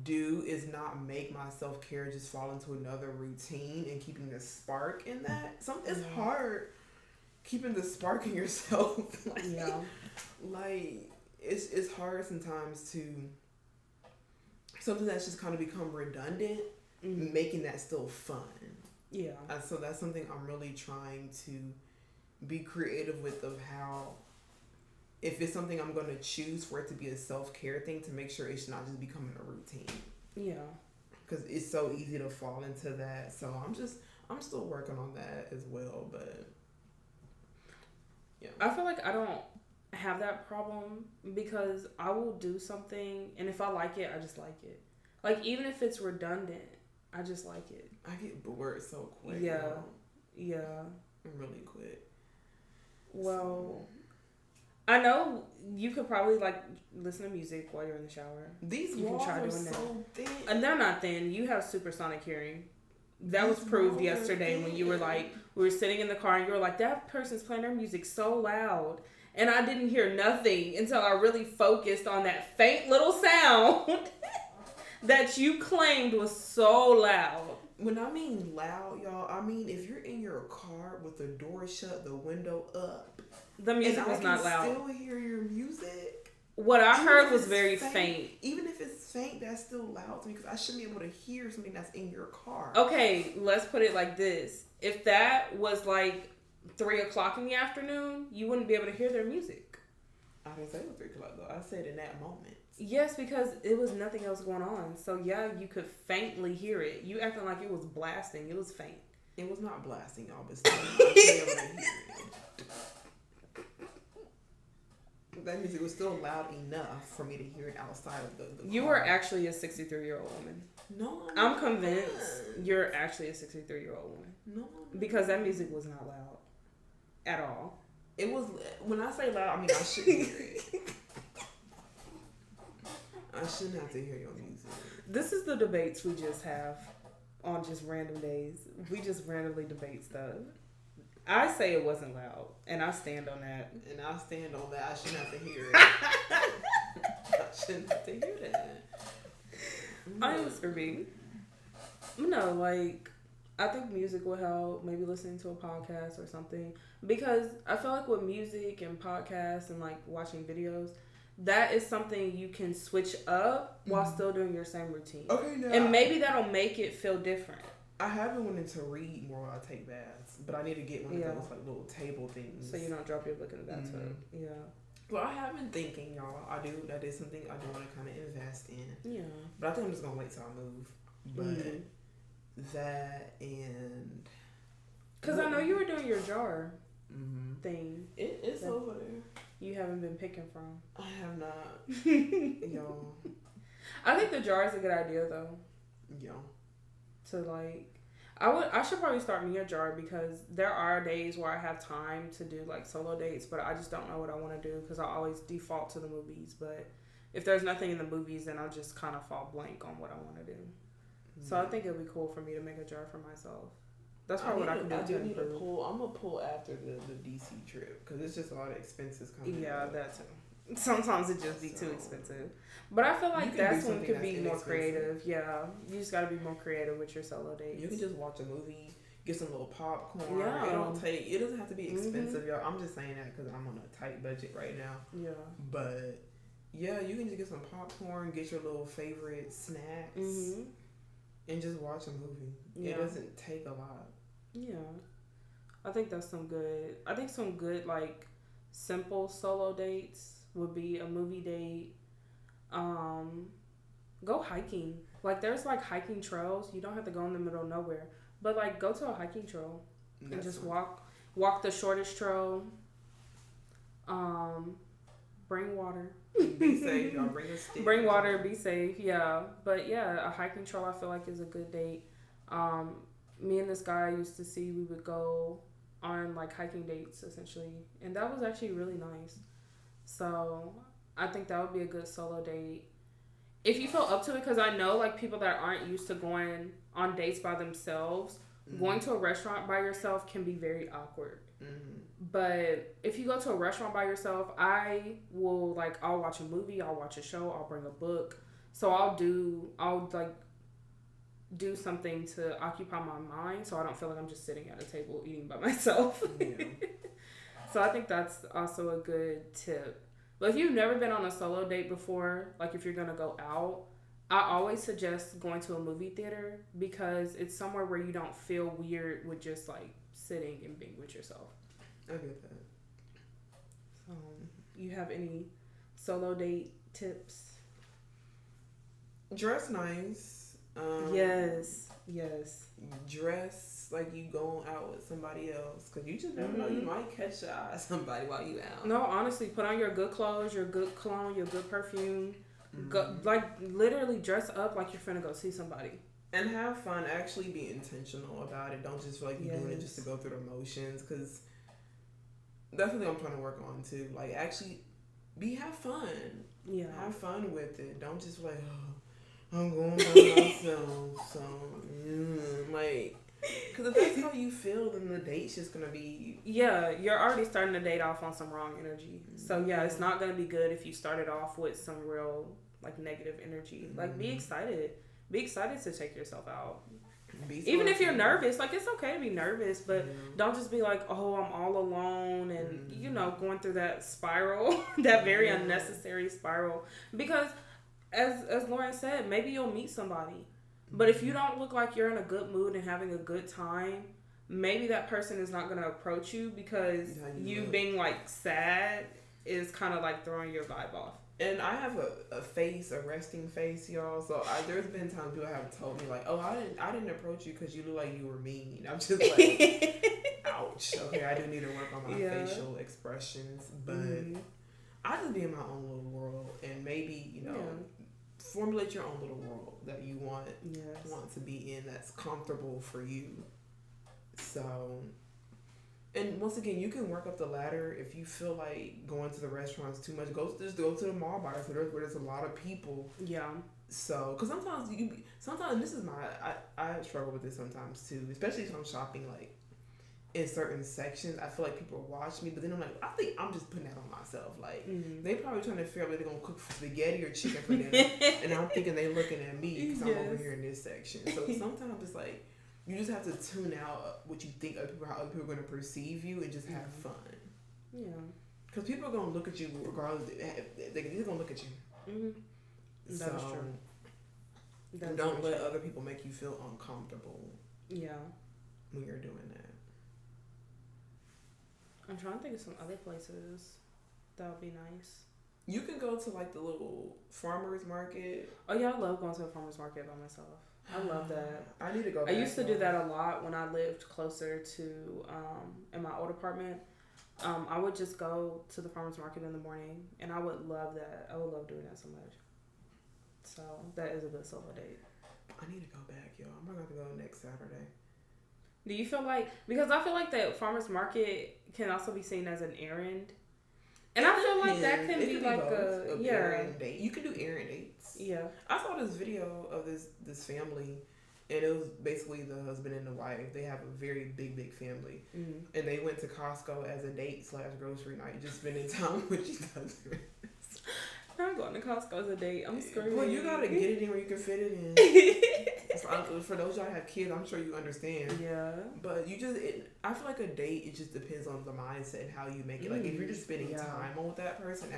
do is not make my self-care just fall into another routine and keeping the spark in that. It's hard keeping the spark in yourself. It's hard sometimes to something that's just kind of become redundant, making that still fun. Yeah. So that's something I'm really trying to be creative with, of how, if it's something I'm going to choose for it to be a self-care thing, to make sure it's not just becoming a routine. Yeah. Because it's so easy to fall into that. So I'm still working on that as well. But yeah. I feel like I don't have that problem, because I will do something, and if I like it, I just like it. Like, even if it's redundant, I just like it. I get bored so quick. Yeah. Yeah. Really quick. Well, I know you could probably like listen to music while you're in the shower. These walls are so thin. And they're not thin. You have supersonic hearing. That was proved yesterday when you were like, we were sitting in the car and you were like, that person's playing their music so loud. And I didn't hear nothing until I really focused on that faint little sound that you claimed was so loud. When I mean loud, y'all, I mean if you're in your car with the door shut, the window up, the music was not loud. I can still hear your music. What I heard was very faint. Even if it's faint, that's still loud to me, because I shouldn't be able to hear something that's in your car. Okay, let's put it like this. If that was like 3:00 in the afternoon, you wouldn't be able to hear their music. I didn't say it was 3:00 though. I said in that moment. Yes, because it was nothing else going on. So yeah, you could faintly hear it. You acting like it was blasting. It was faint. It was not blasting, y'all, but still, I should be able to hear it. that music was still loud enough for me to hear it outside of the You car. are actually a 63-year-old woman. No, I'm convinced you're actually a 63-year-old woman. No, because that music was not loud at all. It was, when I say loud, I mean I shouldn't hear it. I shouldn't have to hear your music. This is the debates we just have on just random days. We just randomly debate stuff. I say it wasn't loud, and I stand on that. And I stand on that. I shouldn't have to hear it. I shouldn't have to hear that. I was for me. No, like, I think music will help. Maybe listening to a podcast or something. Because I feel like with music and podcasts and, like, watching videos, that is something you can switch up while still doing your same routine. Okay, now. And maybe that'll make it feel different. I haven't wanted to read more while I take baths, but I need to get one of those, like, little table things. So you don't drop your book in the bathtub. Yeah. Well, I have been thinking, y'all. That is something I do want to kind of invest in. Yeah. But I think I'm just going to wait till I move. But that and... Because I know you were doing your jar thing. It's over there. You haven't been picking from. I have not. Yo. I think the jar is a good idea, though. Yo. To, like... I should probably start me a jar because there are days where I have time to do like solo dates, but I just don't know what I want to do because I always default to the movies. But if there's nothing in the movies, then I'll just kind of fall blank on what I want to do. So I think it'd be cool for me to make a jar for myself. That's probably what I can do. I do need to pull. I'm gonna pull after the DC trip because it's just a lot of expenses coming. Yeah, that too. Sometimes it just be too expensive. But I feel like that's when you can be more creative. Yeah. You just got to be more creative with your solo dates. You can just watch a movie, get some little popcorn. Yeah. It doesn't have to be expensive, y'all. I'm just saying that because I'm on a tight budget right now. Yeah. But, yeah, you can just get some popcorn, get your little favorite snacks, and just watch a movie. Yeah. It doesn't take a lot. Yeah. I think that's some good, like, simple solo dates would be a movie date. Go hiking. Like, there's like hiking trails. You don't have to go in the middle of nowhere, but like go to a hiking trail and just walk the shortest trail. Bring water. Be safe, y'all. Bring a stick. Bring water. Be safe. Yeah, but yeah, a hiking trail I feel like is a good date. Me and this guy I used to see, we would go on like hiking dates essentially, and that was actually really nice. So I think that would be a good solo date if you feel up to it, because I know like people that aren't used to going on dates by themselves, going to a restaurant by yourself can be very awkward. But if you go to a restaurant by yourself, I'll watch a movie, I'll watch a show, I'll bring a book. So I'll do something to occupy my mind so I don't feel like I'm just sitting at a table eating by myself. Yeah. So I think that's also a good tip. But if you've never been on a solo date before, like if you're going to go out, I always suggest going to a movie theater because it's somewhere where you don't feel weird with just like sitting and being with yourself. I get that. You have any solo date tips? Dress nice. Yes. Dress like you going out with somebody else because you just never know, you might catch the eye of somebody while you out. No, honestly, put on your good clothes, your good cologne, your good perfume. Go, like literally dress up like you're finna go see somebody. And have fun. Actually be intentional about it. Don't just feel like you're doing it just to go through the motions, because that's something I'm trying to work on too. Like actually have fun. Yeah. Have fun with it. Don't just like, oh, I'm going by myself. So like, because if that's how you feel, then the date's just gonna be. Yeah, you're already starting the date off on some wrong energy. So yeah, it's not gonna be good if you started off with some real like negative energy. Like be excited. Be excited to take yourself out. Even if you're nervous, like it's okay to be nervous, but don't just be like, oh, I'm all alone and going through that spiral, that very unnecessary spiral. Because as Lauren said, maybe you'll meet somebody. But if you don't look like you're in a good mood and having a good time, maybe that person is not going to approach you because you being like sad is kind of like throwing your vibe off. And I have a resting face, y'all. So there's been times people have told me like, oh, I didn't approach you because you look like you were mean. I'm just like, ouch. Okay, I do need to work on my facial expressions, but I just be in my own little world, and maybe formulate your own little world that you want to be in, that's comfortable for you. So, and once again, you can work up the ladder if you feel like going to the restaurants too much. Just go to the mall bars where there's a lot of people. Yeah. So, because sometimes this is I struggle with this sometimes too, especially if I'm shopping like in certain sections. I feel like people watch me, but then I'm like, I think I'm just putting that on myself. Like, they probably trying to figure out whether they're gonna cook spaghetti or chicken for dinner, and I'm thinking they looking at me because I'm over here in this section. So sometimes it's like you just have to tune out what you think of people, how other people are gonna perceive you, and just have fun. Yeah. Because people are gonna look at you regardless. They're gonna look at you. That's true. Don't let other people make you feel uncomfortable. Yeah. When you're doing that. I'm trying to think of some other places that would be nice. You can go to like the little farmers market. Oh yeah, I love going to a farmers market by myself. I love that. I need to go back. I used to do that a lot when I lived closer to in my old apartment. I would just go to the farmers market in the morning, and I would love that. I would love doing that so much. So that is a good solo date. I need to go back, yo. I'm gonna have to go next Saturday. Do you feel like, because I feel like that farmers market can also be seen as an errand, and I feel like that can be like a errand date. You can do errand dates. Yeah, I saw this video of this family, and it was basically the husband and the wife. They have a very big family, and they went to Costco as a date / grocery night, just spending time with each other. I'm going to Costco as a date. I'm screaming. Well, you gotta get it in where you can fit it in. For those y'all that have kids, I'm sure you understand. Yeah. But I feel like a date, it just depends on the mindset and how you make it. Like if you're just spending time on with that person,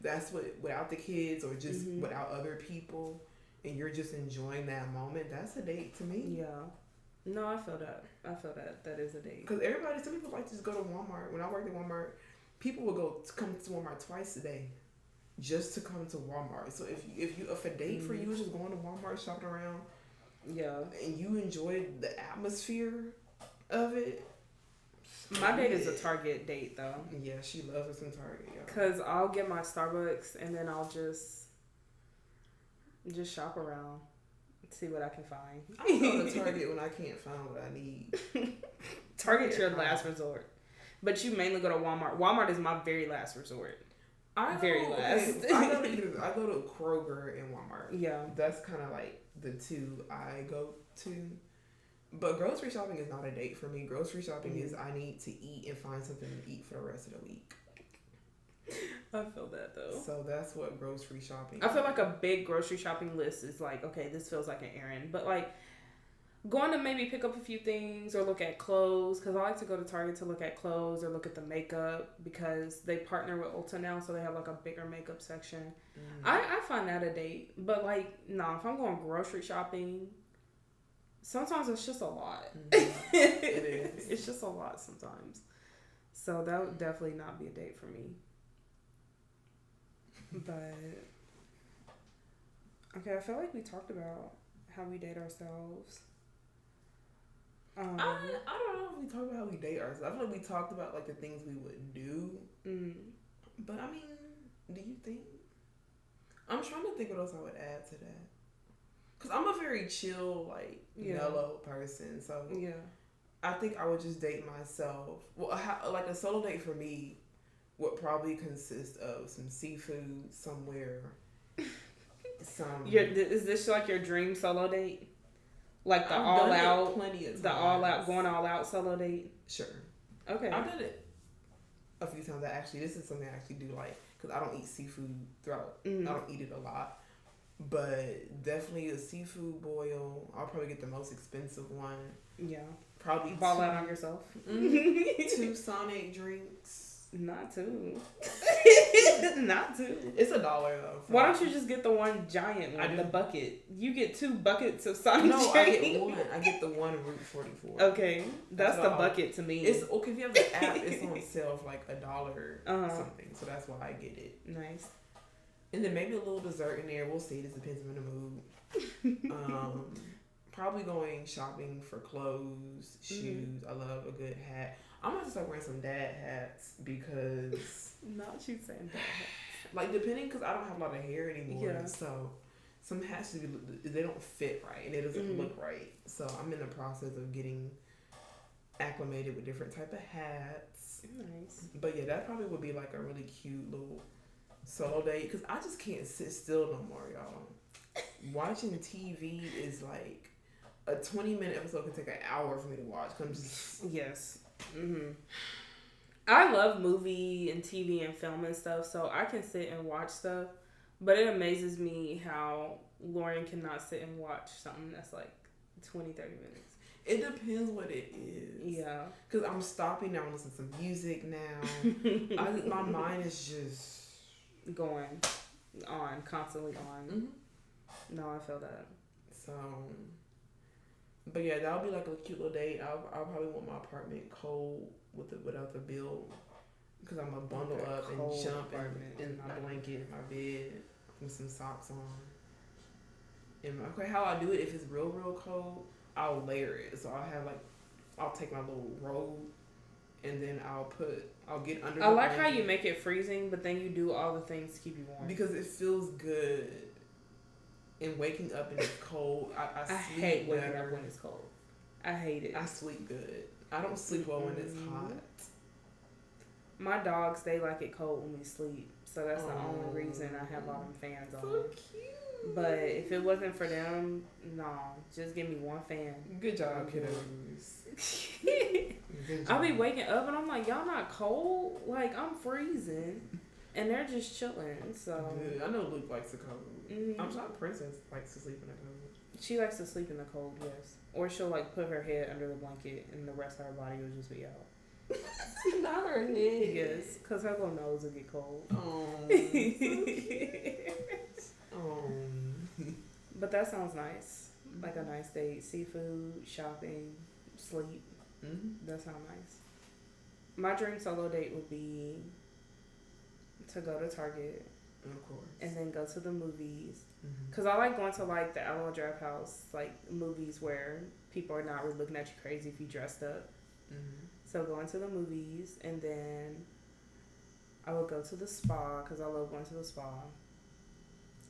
that's what, without the kids or just without other people, and you're just enjoying that moment, that's a date to me. Yeah. No, I feel that. That is a date. Because some people like to just go to Walmart. When I worked at Walmart, people would come to Walmart twice a day. Just to come to Walmart. So if a date for you is just going to Walmart, shopping around, and you enjoy the atmosphere of it. My date is a Target date though. Yeah, she loves us in Target. Yeah. Cause I'll get my Starbucks and then I'll just shop around, see what I can find. I go to Target when I can't find what I need. Target's your last resort, but you mainly go to Walmart. Walmart is my very last resort. I go to Kroger and Walmart. Yeah. That's kind of like the two I go to. But grocery shopping is not a date for me. Grocery shopping is I need to eat and find something to eat for the rest of the week. I feel that though. So that's what grocery shopping I feel like a big grocery shopping list is like, okay, this feels like an errand. But like going to maybe pick up a few things or look at clothes, because I like to go to Target to look at clothes or look at the makeup, because they partner with Ulta now, so they have like a bigger makeup section. I find that a date. But like, if I'm going grocery shopping, sometimes it's just a lot. It is. It's just a lot sometimes. So that would definitely not be a date for me. But okay, I feel like we talked about how we date ourselves. I don't know if we talked about how we date ourselves. I feel like we talked about like the things we would do. But I mean, do you think? I'm trying to think what else I would add to that. Cause I'm a very chill, like mellow person. So I think I would just date myself. Well, like a solo date for me would probably consist of some seafood somewhere. Is this like your dream solo date? Like going all out solo date? Sure. Okay. I've done it a few times. This is something I actually do like, because I don't eat seafood throughout. I don't eat it a lot. But definitely a seafood boil. I'll probably get the most expensive one. Yeah. Probably ball out on yourself. 2 Sonic drinks. Not two. Not two. It's $1 though. Why don't you just get the one giant one, the bucket? You get 2 buckets of Sonic drinks. I get one. I get the one Route 44. Okay, that's the bucket to me. It's okay if you have the app. It's on sale for like $1 something. So that's why I get it. Nice. And then maybe a little dessert in there. We'll see. This depends on the mood. Probably going shopping for clothes, shoes. I love a good hat. I'm gonna start wearing some dad hats because. Not you saying dad hats. Like, depending, because I don't have a lot of hair anymore. Yeah. So, some hats, they don't fit right and it doesn't look right. So, I'm in the process of getting acclimated with different type of hats. Nice. But yeah, that probably would be like a really cute little solo date because I just can't sit still no more, y'all. Watching TV is like a 20-minute episode can take an hour for me to watch. I'm just yes. I love movie and TV and film and stuff, so I can sit and watch stuff. But it amazes me how Lauren cannot sit and watch something that's like 20, 30 minutes. It depends what it is. Yeah. Because I'm stopping now and listening to some music now. My mind is just going on, constantly on. No, I feel that. So, but yeah, that'll be like a cute little date. I'll probably want my apartment cold without the bill. Because I'm going to bundle up and jump in my blanket, my bed, with some socks on. And okay, how I do it, if it's real, real cold, I'll layer it. So I'll take my little robe and then I'll get under I like how you make it freezing, but then you do all the things to keep you warm. Because it feels good. And waking up and it's cold, I sleep hate waking better. up when it's cold. I hate it. I sleep good. I don't sleep well when it's hot. My dogs, they like it cold when we sleep. So that's the only reason I have all them fans on. So cute. But if it wasn't for them, no. Just give me one fan. Good job, kiddos. I'll be waking up and I'm like, y'all not cold? Like, I'm freezing. And they're just chilling, so. Good. I know Luke likes the cold. I'm sure Princess likes to sleep in the cold. She likes to sleep in the cold, yes. Or she'll, like, put her head under the blanket and the rest of her body will just be out. Not her head. Yes, because her little nose will get cold. Oh. But that sounds nice. Like a nice date. Seafood, shopping, sleep. That sounds nice. My dream solo date would be to go to Target. Of course. And then go to the movies. Because I like going to like the Alamo Draft House, like movies where people are not really looking at you crazy if you dressed up. So going to the movies, and then I would go to the spa because I love going to the spa.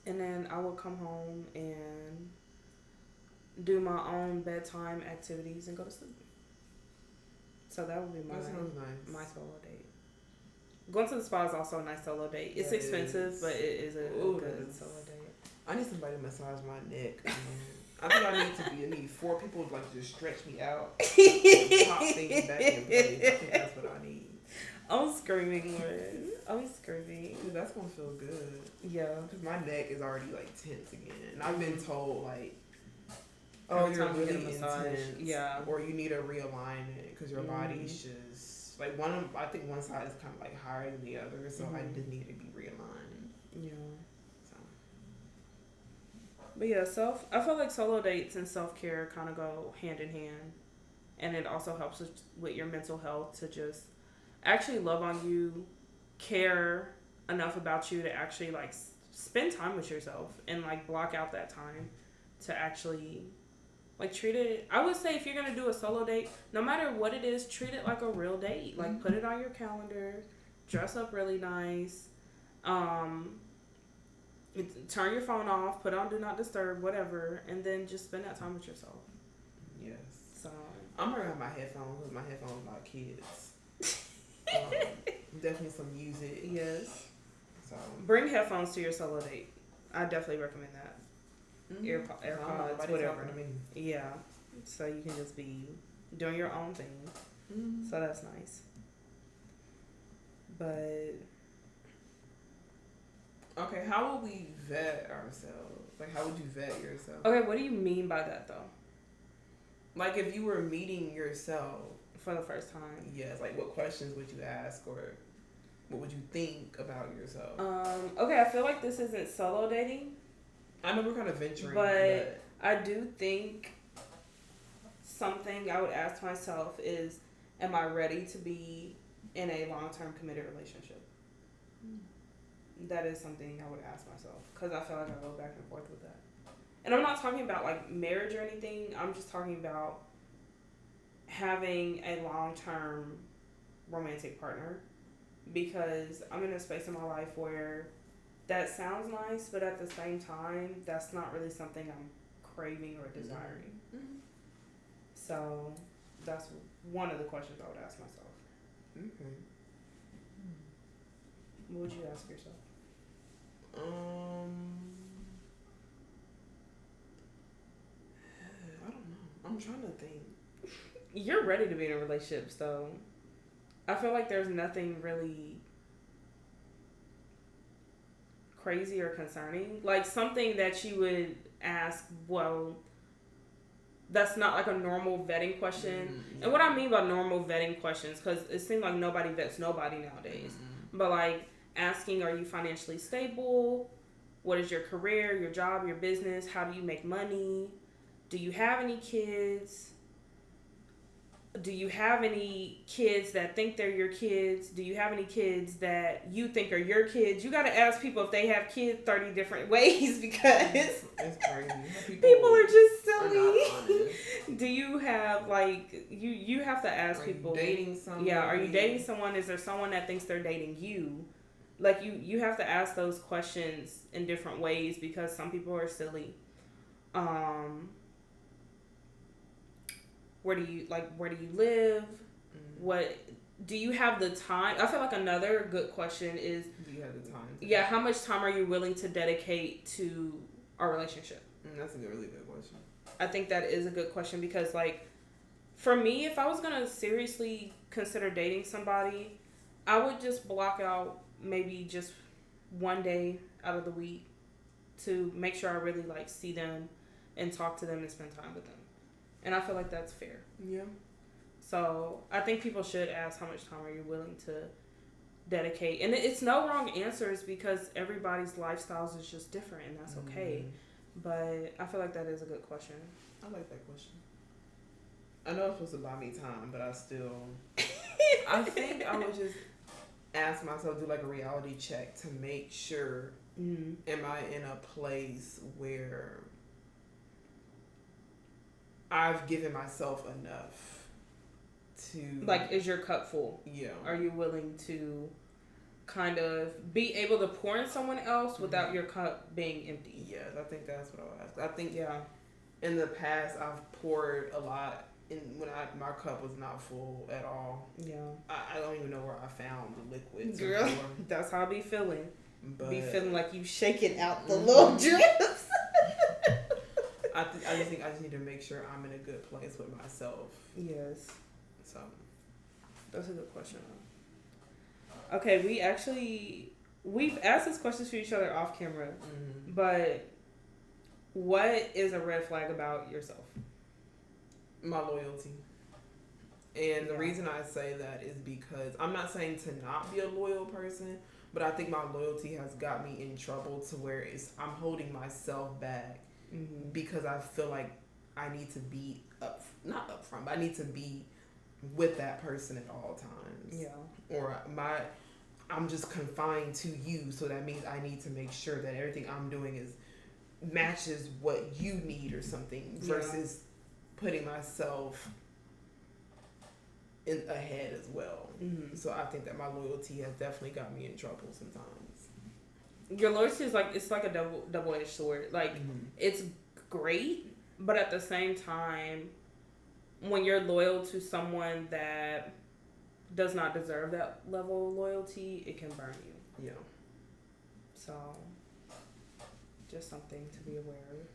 And then I would come home and do my own bedtime activities and go to sleep. So that would be my solo date. Going to the spa is also a nice solo date. It's expensive, but it is a good solo date. I need somebody to massage my neck. I think I need 4 people to like just stretch me out and pop things back in place. I think that's what I need. I'm screaming, Lauren. I'm screaming. Dude, that's gonna feel good. Yeah. Because my neck is already like tense again. And I've been told like, oh, you're really intense. Yeah. Or you need a realignment because your body's just like I think one side is kind of like higher than the other. So I just need to be realigned. Yeah. But yeah, I feel like solo dates and self-care kind of go hand in hand. And it also helps with your mental health to just actually love on you, care enough about you to actually like spend time with yourself and like block out that time to actually like treat it. I would say if you're going to do a solo date, no matter what it is, treat it like a real date. Like put it on your calendar, dress up really nice, turn your phone off, put on Do Not Disturb, whatever, and then just spend that time with yourself. Yes. So I'm gonna have my headphones because my headphones are about kids. Definitely some music. Yes. So bring headphones to your solo date. I definitely recommend that. AirPods, whatever. Yeah. So you can just be doing your own thing. So that's nice. But okay, how would we vet ourselves? Like, how would you vet yourself? Okay, what do you mean by that, though? Like, if you were meeting yourself for the first time. Yes, like, what questions would you ask, or what would you think about yourself? Okay, I feel like this isn't solo dating. I know we're kind of venturing, but I do think something I would ask myself is, am I ready to be in a long-term committed relationship? That is something I would ask myself, because I feel like I go back and forth with that. And I'm not talking about like marriage or anything. I'm just talking about having a long-term romantic partner, because I'm in a space in my life where that sounds nice, but at the same time, that's not really something I'm craving or desiring. Mm-hmm. So that's one of the questions I would ask myself. Okay. What would you ask yourself? I don't know. I'm trying to think. You're ready to be in a relationship, so I feel like there's nothing really crazy or concerning. Like something that you would ask, well, that's not like a normal vetting question. Mm-hmm. And what I mean by normal vetting questions, because it seems like nobody vets nobody nowadays. Mm-hmm. But like asking, are you financially stable? What is your career, your job, your business? How do you make money? Do you have any kids? Do you have any kids that think they're your kids? Do you have any kids that you think are your kids? You got to ask people if they have kids 30 different ways, because it's crazy. People are just silly. Do you have, like, you have to ask people. Dating someone? Yeah, are you dating someone? Is there someone that thinks they're dating you? Like, you have to ask those questions in different ways, because some people are silly. Where do you live? Mm-hmm. What do you have the time? I feel like another good question is, do you have the time? Yeah, how much time are you willing to dedicate to our relationship? That's a really good question. I think that is a good question, because like for me, if I was gonna seriously consider dating somebody, I would just block out maybe just one day out of the week to make sure I really like see them and talk to them and spend time with them. And I feel like that's fair. Yeah. So I think people should ask, how much time are you willing to dedicate? And it's no wrong answers, because everybody's lifestyles is just different, and that's okay. But I feel like that is a good question. I like that question. I know it's supposed to buy me time, but I still... I think I would just ask myself, do like a reality check to make sure, am I in a place where I've given myself enough to... Like, is your cup full? Yeah. Are you willing to kind of be able to pour in someone else without your cup being empty? Yeah, I think that's what I would ask. I think, in the past, I've poured a lot when my cup was not full at all. Yeah. I don't even know where I found the liquids. Girl, that's how I be feeling. But, be feeling like you shaking out the little drips. I just think I just need to make sure I'm in a good place with myself. Yes. So that's a good question. Okay, we've asked these questions for each other off camera, but what is a red flag about yourself? My loyalty. And the reason I say that is because I'm not saying to not be a loyal person, but I think my loyalty has got me in trouble to where I'm holding myself back. Mm-hmm. Because I feel like I need to be not upfront, but I need to be with that person at all times. Yeah. Or I'm just confined to you, so that means I need to make sure that everything I'm doing matches what you need or something, versus putting myself ahead as well. Mm-hmm. So I think that my loyalty has definitely got me in trouble sometimes. Your loyalty is it's like a double-edged sword. Like, it's great, but at the same time, when you're loyal to someone that does not deserve that level of loyalty, it can burn you. Yeah. So, just something to be aware of.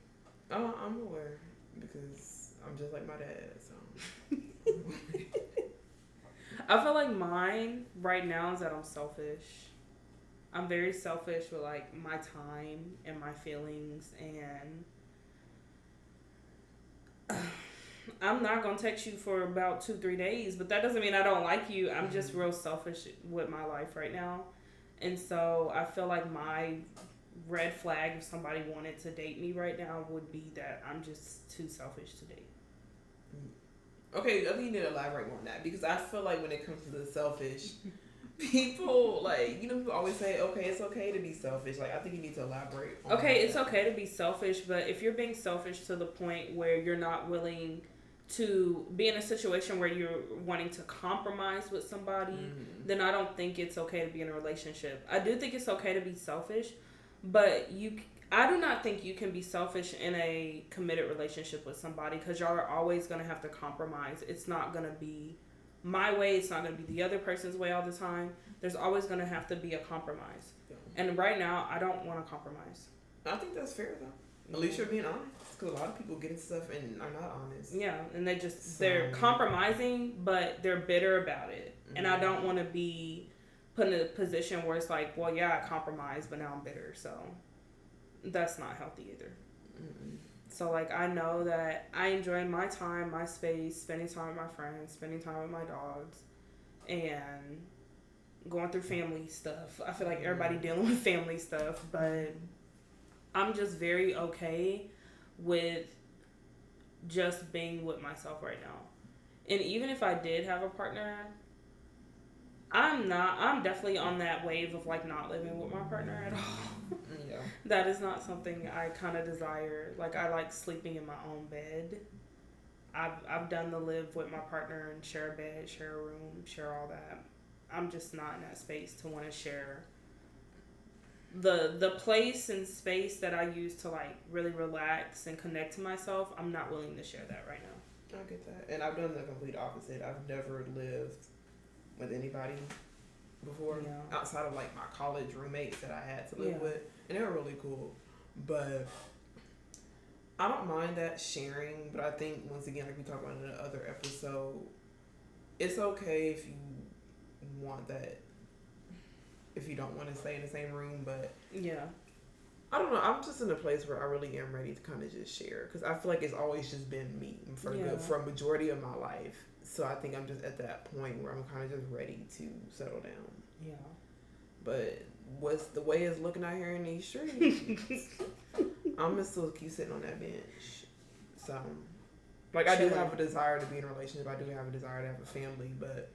Oh, I'm aware, because I'm just like my dad, so. I feel like mine right now is that I'm selfish. I'm very selfish with like my time and my feelings, and I'm not gonna text you for about 2-3 days, but that doesn't mean I don't like you. I'm just real selfish with my life right now, and so I feel like my red flag if somebody wanted to date me right now would be that I'm just too selfish to date. Okay, I think you need to elaborate more on that, because I feel like when it comes to the selfish, people, like, people always say, okay, it's okay to be selfish. Like, I think you need to elaborate on it's okay to be selfish, but if you're being selfish to the point where you're not willing to be in a situation where you're wanting to compromise with somebody, then I don't think it's okay to be in a relationship. I do think it's okay to be selfish, but I do not think you can be selfish in a committed relationship with somebody, because y'all are always going to have to compromise. It's not going to be my way. It's not going to be the other person's way all the time. There's always going to have to be a compromise. Yeah. And right now, I don't want to compromise. I think that's fair, though. At least you're being honest. Because a lot of people get into stuff and are not honest. Yeah, and they're compromising, but they're bitter about it. And I don't want to be put in a position where it's like, well, yeah, I compromised, but now I'm bitter. So that's not healthy either. So, like, I know that I enjoy my time, my space, spending time with my friends, spending time with my dogs, and going through family stuff. I feel like everybody dealing with family stuff, but I'm just very okay with just being with myself right now. And even if I did have a partner, I'm definitely on that wave of, like, not living with my partner at all. Yeah. That is not something I kind of desire. Like, I like sleeping in my own bed. I've done the live with my partner and share a bed, share a room, share all that. I'm just not in that space to want to share the place and space that I use to, like, really relax and connect to myself. I'm not willing to share that right now. I get that. And I've done the complete opposite. I've never lived with anybody before, outside of, like, my college roommates that I had to live with, and they were really cool. But I don't mind that sharing, but I think, once again, like we talked about in the other episode, it's okay if you want that, if you don't want to stay in the same room. But I don't know, I'm just in a place where I really am ready to kind of just share, because I feel like it's always just been me for a majority of my life. So I think I'm just at that point where I'm kind of just ready to settle down. Yeah. But what's the way it's looking out here in these streets, I'm gonna still keep sitting on that bench. So, like, I do have a desire to be in a relationship. I do have a desire to have a family, but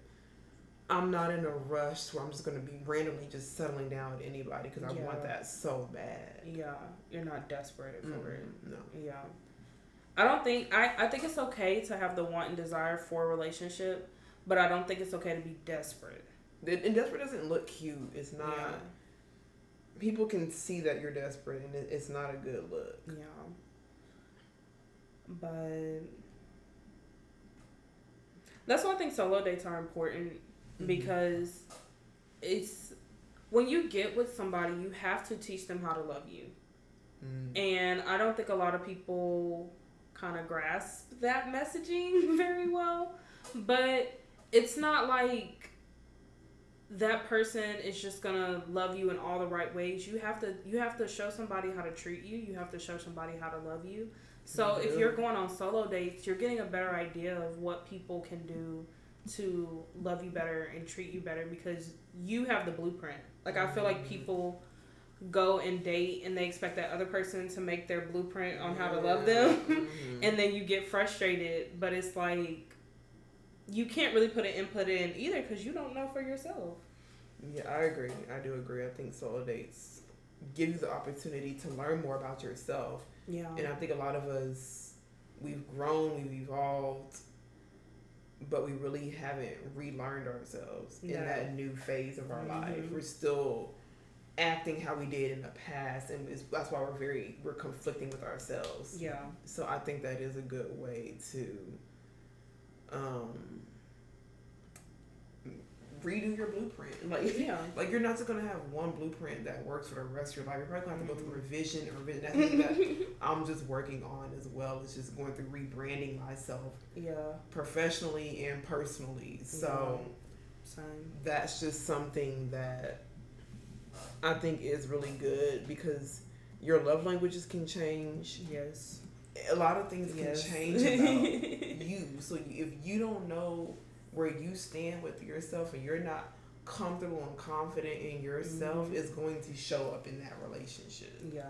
I'm not in a rush where I'm just gonna be randomly just settling down with anybody, because I want that so bad. Yeah, you're not desperate for it. No. Yeah. I think it's okay to have the want and desire for a relationship, but I don't think it's okay to be desperate. And desperate doesn't look cute. It's not. Yeah. People can see that you're desperate, and it's not a good look. Yeah. But that's why I think solo dates are important, because it's when you get with somebody, you have to teach them how to love you. And I don't think a lot of people kind of grasp that messaging very well. But it's not like that person is just gonna love you in all the right ways. You have to show somebody how to treat you. You have to show somebody how to love you. So if you're going on solo dates, you're getting a better idea of what people can do to love you better and treat you better, because you have the blueprint. Like, I feel like people go and date and they expect that other person to make their blueprint on how to love them. And then you get frustrated, but it's like you can't really put an input in either, because you don't know for yourself. Yeah, I agree. I do agree. I think solo dates give you the opportunity to learn more about yourself. Yeah. And I think a lot of us, we've grown, we've evolved, but we really haven't relearned ourselves in that new phase of our life. We're still acting how we did in the past, and that's why we're conflicting with ourselves. Yeah. So I think that is a good way to redo your blueprint. Like you're not just gonna have one blueprint that works for the rest of your life. You're probably gonna have to go through revision. That's something that I'm just working on as well. It's just going through rebranding myself, professionally and personally. So that's just something that I think is really good, because your love languages can change. Yes. A lot of things can change about you. So if you don't know where you stand with yourself, and you're not comfortable and confident in yourself, it's going to show up in that relationship. Yeah.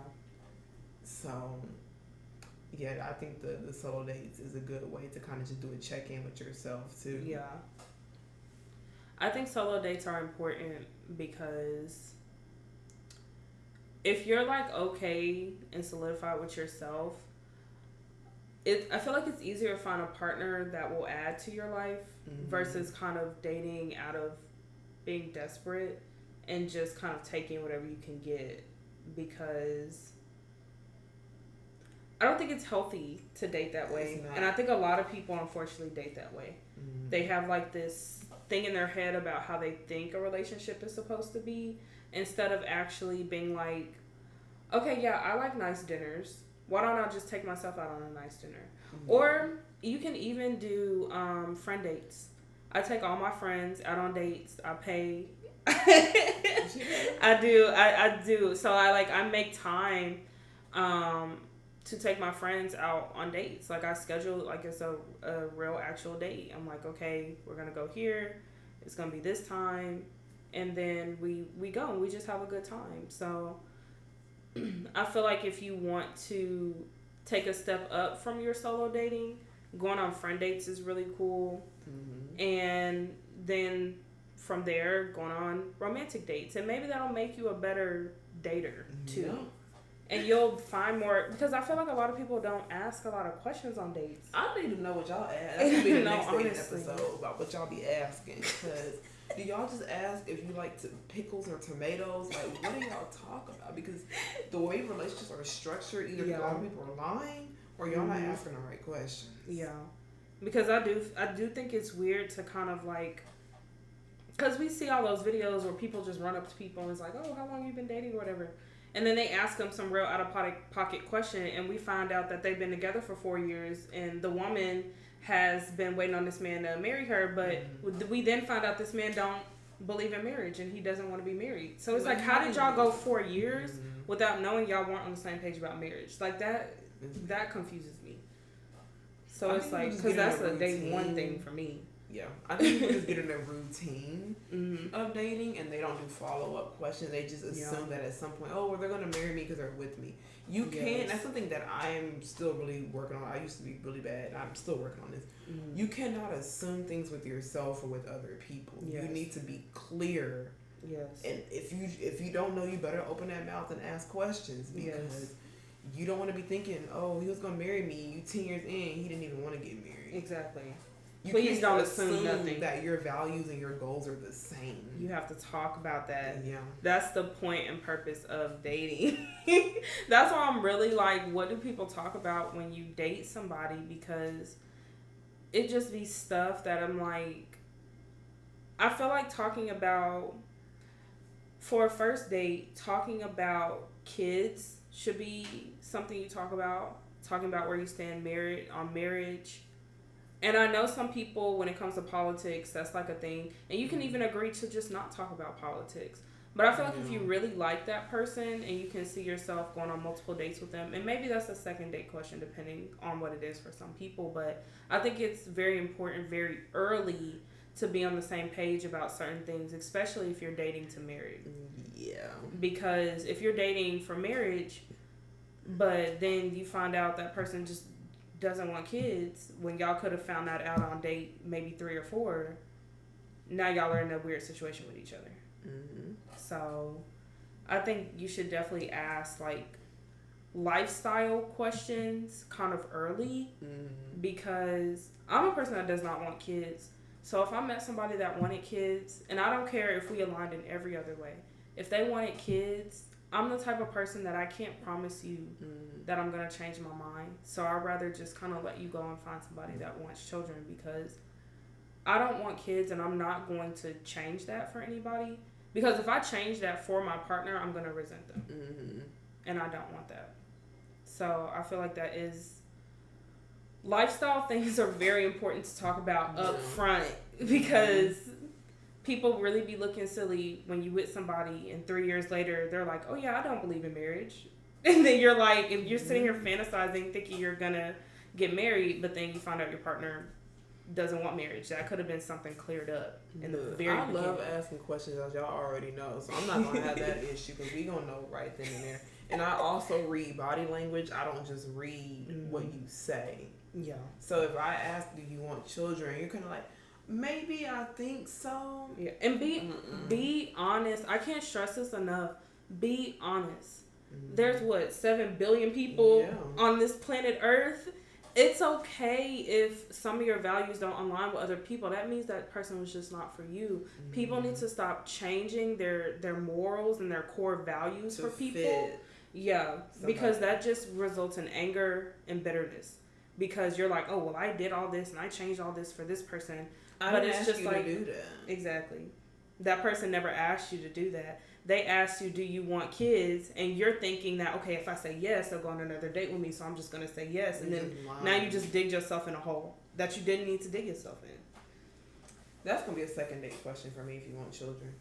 So, yeah, I think the solo dates is a good way to kind of just do a check-in with yourself, too. Yeah. I think solo dates are important because if you're, like, okay and solidified with yourself, I feel like it's easier to find a partner that will add to your life versus kind of dating out of being desperate and just kind of taking whatever you can get, because I don't think it's healthy to date that way. And I think a lot of people unfortunately date that way. They have like this thing in their head about how they think a relationship is supposed to be, instead of actually being like, okay, yeah, I like nice dinners. Why don't I just take myself out on a nice dinner? Or you can even do friend dates. I take all my friends out on dates. I pay. I do. So I make time to take my friends out on dates. Like I schedule like it's a real actual date. I'm like, okay, we're gonna go here. It's gonna be this time, and then we go and we just have a good time. So I feel like if you want to take a step up from your solo dating, going on friend dates is really cool. And then from there, going on romantic dates. And maybe that'll make you a better dater, too. Yeah. And you'll find more, because I feel like a lot of people don't ask a lot of questions on dates. I don't even know what y'all ask. That's going to be the next episode about what y'all be asking. Because do y'all just ask if you like pickles or tomatoes? Like, what do y'all talk about? Because the way relationships are structured, either a lot of people are lying or y'all not asking the right questions. Yeah. Because I do think it's weird to kind of like, because we see all those videos where people just run up to people and it's like, oh, how long you been dating or whatever. And then they ask them some real out-of-pocket question, and we find out that they've been together for 4 years, and the woman has been waiting on this man to marry her, but we then find out this man don't believe in marriage, and he doesn't want to be married. So it's like, how did y'all go 4 years without knowing y'all weren't on the same page about marriage? Like, that confuses me. So it's like, because that's a day one thing for me. Yeah, I think people just get in a routine of dating, and they don't do follow-up questions. They just assume that at some point, oh, well, they're going to marry me because they're with me. You can't. That's something that I am still really working on. I used to be really bad. I'm still working on this. You cannot assume things with yourself or with other people. You need to be clear. Yes. And if you don't know, you better open that mouth and ask questions, because you don't want to be thinking, oh, he was going to marry me. You 10 years in, he didn't even want to get married. Exactly. Please don't assume nothing, that your values and your goals are the same. You have to talk about that. Yeah. That's the point and purpose of dating. That's why I'm really like, what do people talk about when you date somebody? Because it just be stuff that I'm like, I feel like talking about, for a first date, talking about kids should be something you talk about. Talking about where you stand on marriage. And I know some people, when it comes to politics, that's like a thing. And you can even agree to just not talk about politics. But I feel like if you really like that person and you can see yourself going on multiple dates with them, and maybe that's a second date question depending on what it is for some people, but I think it's very important very early to be on the same page about certain things, especially if you're dating to marry. Yeah. Because if you're dating for marriage, but then you find out that person just doesn't want kids, when y'all could have found that out on date maybe 3 or 4, now y'all are in a weird situation with each other. So I think you should definitely ask like lifestyle questions kind of early, because I'm a person that does not want kids. So if I met somebody that wanted kids, and I don't care if we aligned in every other way, if they wanted kids, I'm the type of person that I can't promise you that I'm going to change my mind. So I'd rather just kind of let you go and find somebody that wants children, because I don't want kids, and I'm not going to change that for anybody. Because if I change that for my partner, I'm going to resent them. And I don't want that. So I feel like that is... Lifestyle things are very important to talk about up front, because... people really be looking silly when you with somebody and 3 years later they're like, oh yeah, I don't believe in marriage. And then you're like, if you're sitting here fantasizing thinking you're gonna get married, but then you find out your partner doesn't want marriage. That could have been something cleared up in the very beginning. I love asking questions, as y'all already know, so I'm not gonna have that issue, because we gonna know right then and there. And I also read body language. I don't just read what you say. Yeah. So if I ask, do you want children, you're kind of like, maybe I think so. Yeah, and be honest. I can't stress this enough. Be honest. There's 7 billion people on this planet Earth, it's okay if some of your values don't align with other people. That means that person was just not for you. Mm-hmm. People need to stop changing their morals and their core values for people. Fit. Yeah, because that just results in anger and bitterness. Because you're like, oh, well, I did all this and I changed all this for this person. But it's just like, to do that. Exactly. That person never asked you to do that. They asked you, do you want kids? And you're thinking that, okay, if I say yes, they'll go on another date with me, so I'm just going to say yes. And then now you just dig yourself in a hole that you didn't need to dig yourself in. That's going to be a second date question for me if you want children.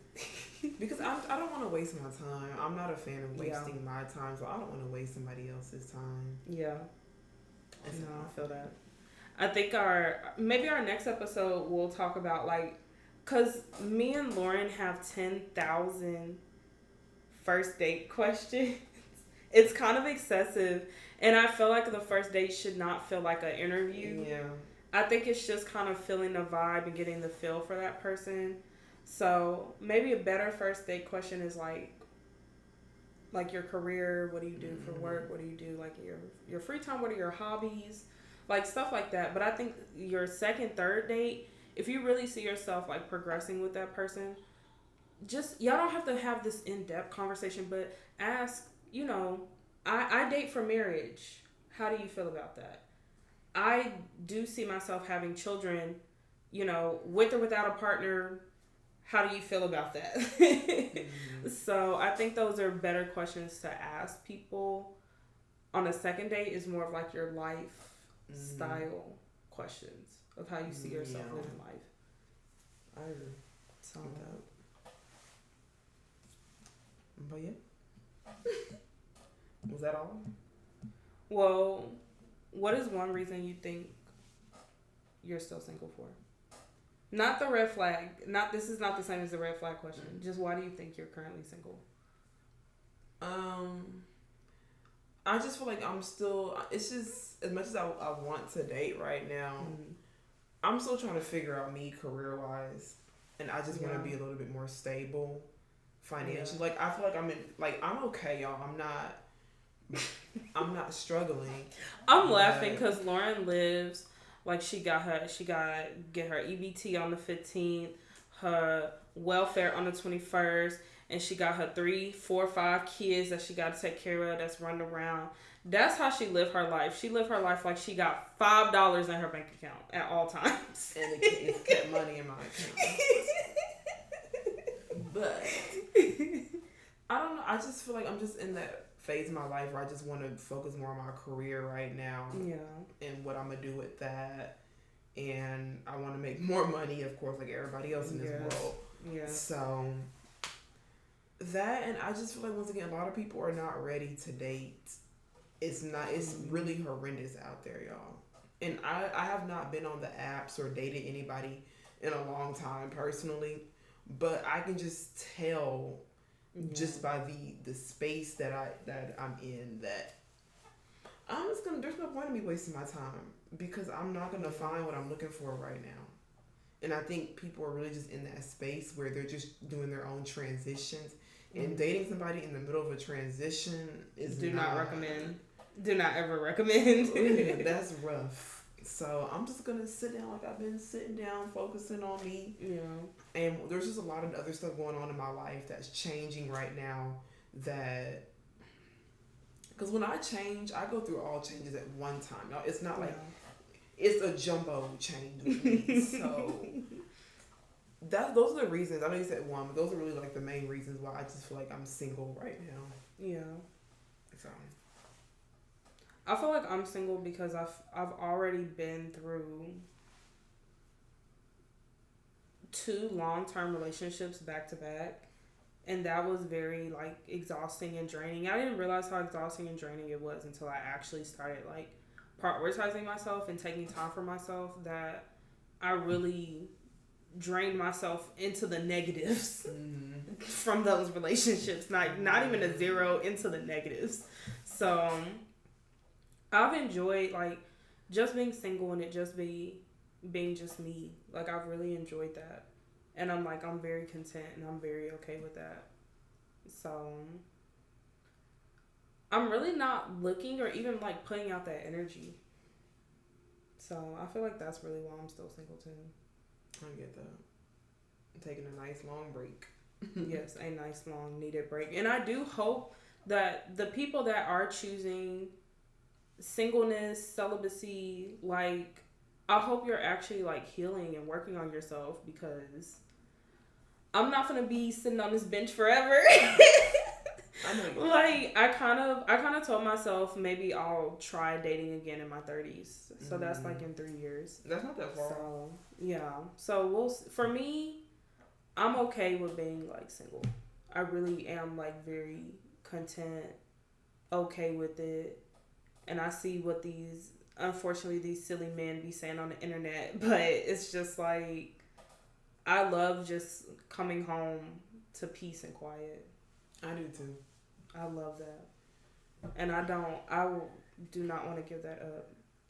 Because I don't want to waste my time. I'm not a fan of wasting my time, so I don't want to waste somebody else's time. Yeah. No, I feel that. I think maybe our next episode we'll talk about, like, because me and Lauren have 10,000 first date questions. It's kind of excessive, and I feel like the first date should not feel like an interview. Yeah. I think it's just kind of feeling the vibe and getting the feel for that person. So maybe a better first date question is like your career, what do you do for work, what do you do like your free time, what are your hobbies, like stuff like that. But I think your second, third date, if you really see yourself like progressing with that person, just y'all don't have to have this in-depth conversation, but ask, I date for marriage. How do you feel about that? I do see myself having children, with or without a partner. How do you feel about that? So I think those are better questions to ask people on a second date. Is more of like your lifestyle questions of how you see yourself living life. I agree. So but yeah. Was that all? Well, what is one reason you think you're still single for? Not the red flag. This is not the same as the red flag question. Just why do you think you're currently single? I just feel like I'm still. It's just as much as I want to date right now. I'm still trying to figure out me career wise, and I just want to be a little bit more stable financially. Like I feel like I'm okay, y'all. I'm not struggling. I'm laughing because Lauren lives. Like she got get her EBT on the 15th, her welfare on the 21st, and she got her 3, 4, 5 kids that she got to take care of that's running around. That's how she lived her life. She lived her life like she got $5 in her bank account at all times. And the kids kept money in my account. But I don't know. I just feel like I'm just in that phase of my life where I just want to focus more on my career right now. Yeah. And what I'm going to do with that. And I want to make more money, of course, like everybody else in this world. Yeah. So that, and I just feel like, once again, a lot of people are not ready to date. It's really horrendous out there, y'all. And I have not been on the apps or dated anybody in a long time personally, but I can just tell just by the space that I'm in that I'm just there's no point in me wasting my time because I'm not gonna find what I'm looking for right now. And I think people are really just in that space where they're just doing their own transitions. And dating somebody in the middle of a transition is Do not ever recommend. Ooh, that's rough. So I'm just gonna sit down like I've been sitting down, focusing on me. Yeah. And there's just a lot of other stuff going on in my life that's changing right now. Because when I change, I go through all changes at one time. Y'all, it's not like it's a jumbo change with me. So those are the reasons. I know you said one, but those are really like the main reasons why I just feel like I'm single right now. Yeah. So I feel like I'm single because I've already been through 2 long-term relationships back to back, and that was very like exhausting and draining. I didn't realize how exhausting and draining it was until I actually started like prioritizing myself and taking time for myself, that I really drained myself into the negatives from those relationships, not even a 0, into the negatives. So I've enjoyed like just being single and it just being just me. Like I've really enjoyed that, and I'm very content and I'm very okay with that. So I'm really not looking or even like putting out that energy. So I feel like that's really why I'm still single too. I get that. I'm taking a nice long break. Yes, a nice long needed break. And I do hope that the people that are choosing singleness, celibacy, like, I hope you're actually like healing and working on yourself, because I'm not gonna be sitting on this bench forever. I know. Like, I kind of told myself maybe I'll try dating again in my 30s. So that's like in 3 years. That's not that far. So yeah. So for me, I'm okay with being like single. I really am like very content, okay with it. And I see what unfortunately these silly men be saying on the internet, but it's just like, I love just coming home to peace and quiet. I do too. I love that. And I do not want to give that up.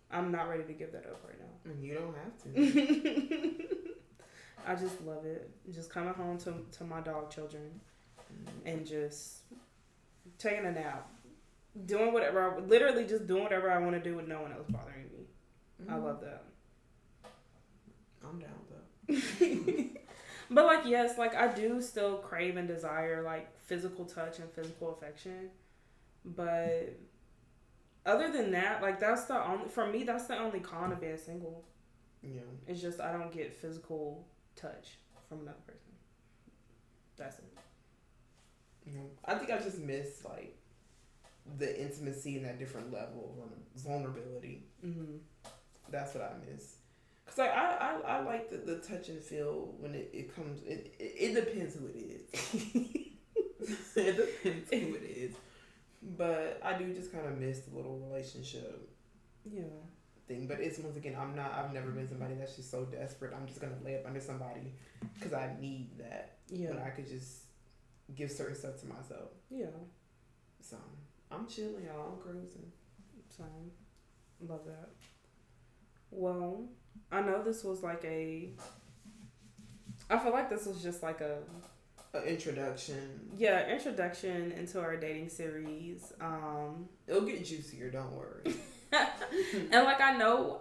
I'm not ready to give that up right now. And you don't have to. I just love it. Just coming home to my dog children and just taking a nap. Doing whatever, literally just doing whatever I want to do with no one else bothering me. I love that. I'm down though. But like, yes, like I do still crave and desire like physical touch and physical affection. But other than that, like that's the only con of being single. Yeah. It's just I don't get physical touch from another person. That's it. Yeah. I think I just miss like the intimacy and that different level of vulnerability. Mm-hmm. That's what I miss. Cause like I like the touch and feel when it comes. It depends who it is. It depends who it is. But I do just kind of miss the little relationship. Yeah. Thing. But it's, once again, I've never been somebody that's just so desperate. I'm just gonna lay up under somebody because I need that. Yeah. When I could just give certain stuff to myself. Yeah. So I'm chilling, y'all. I'm cruising. So love that. Well, I know this was like I feel like this was just like an introduction. Yeah, introduction into our dating series. It'll get juicier, don't worry. And like I know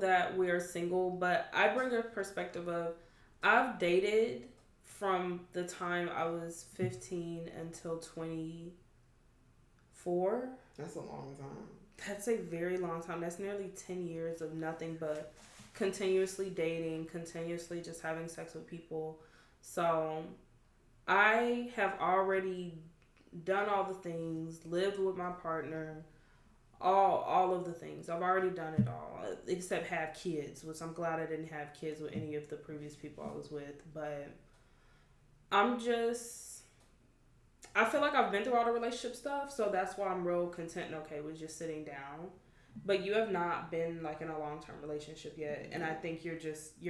that we're single, but I bring a perspective of I've dated from the time I was 15 until 24. That's a long time. That's a very long time. That's nearly 10 years of nothing but continuously dating, continuously just having sex with people. So I have already done all the things, lived with my partner, all of the things. I've already done it all, except have kids, which I'm glad I didn't have kids with any of the previous people I was with. But I feel like I've been through all the relationship stuff, so that's why I'm real content and okay with just sitting down. But you have not been like in a long-term relationship yet, and I think you're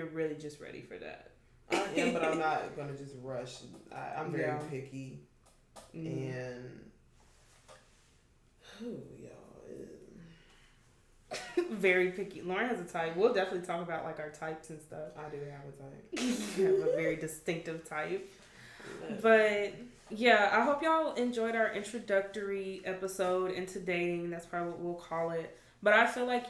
really just ready for that. I am, but I'm not gonna just rush. I'm very picky, and very picky. Lauren has a type. We'll definitely talk about like our types and stuff. I do have a type. You have a very distinctive type. But yeah, I hope y'all enjoyed our introductory episode into dating. That's probably what we'll call it. But I feel like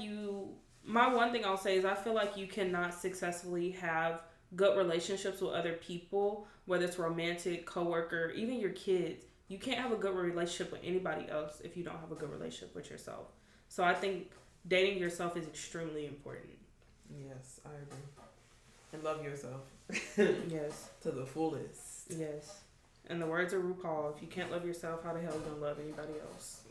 my one thing I'll say is I feel like you cannot successfully have good relationships with other people, whether it's romantic, coworker, even your kids. You can't have a good relationship with anybody else if you don't have a good relationship with yourself. So I think dating yourself is extremely important. Yes, I agree. And love yourself. Yes. To the fullest. Yes. In the words of RuPaul, if you can't love yourself, how the hell are you going to love anybody else?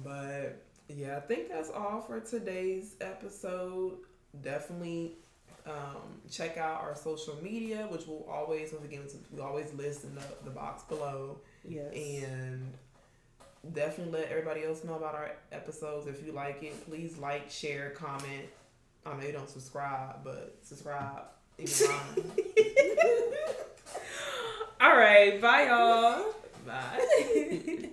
But yeah, I think that's all for today's episode. Definitely check out our social media, which we'll always, once again, we always list in the box below. Yes. And definitely let everybody else know about our episodes. If you like it, please like, share, comment. I know you don't subscribe, but subscribe. All right, bye y'all. Bye.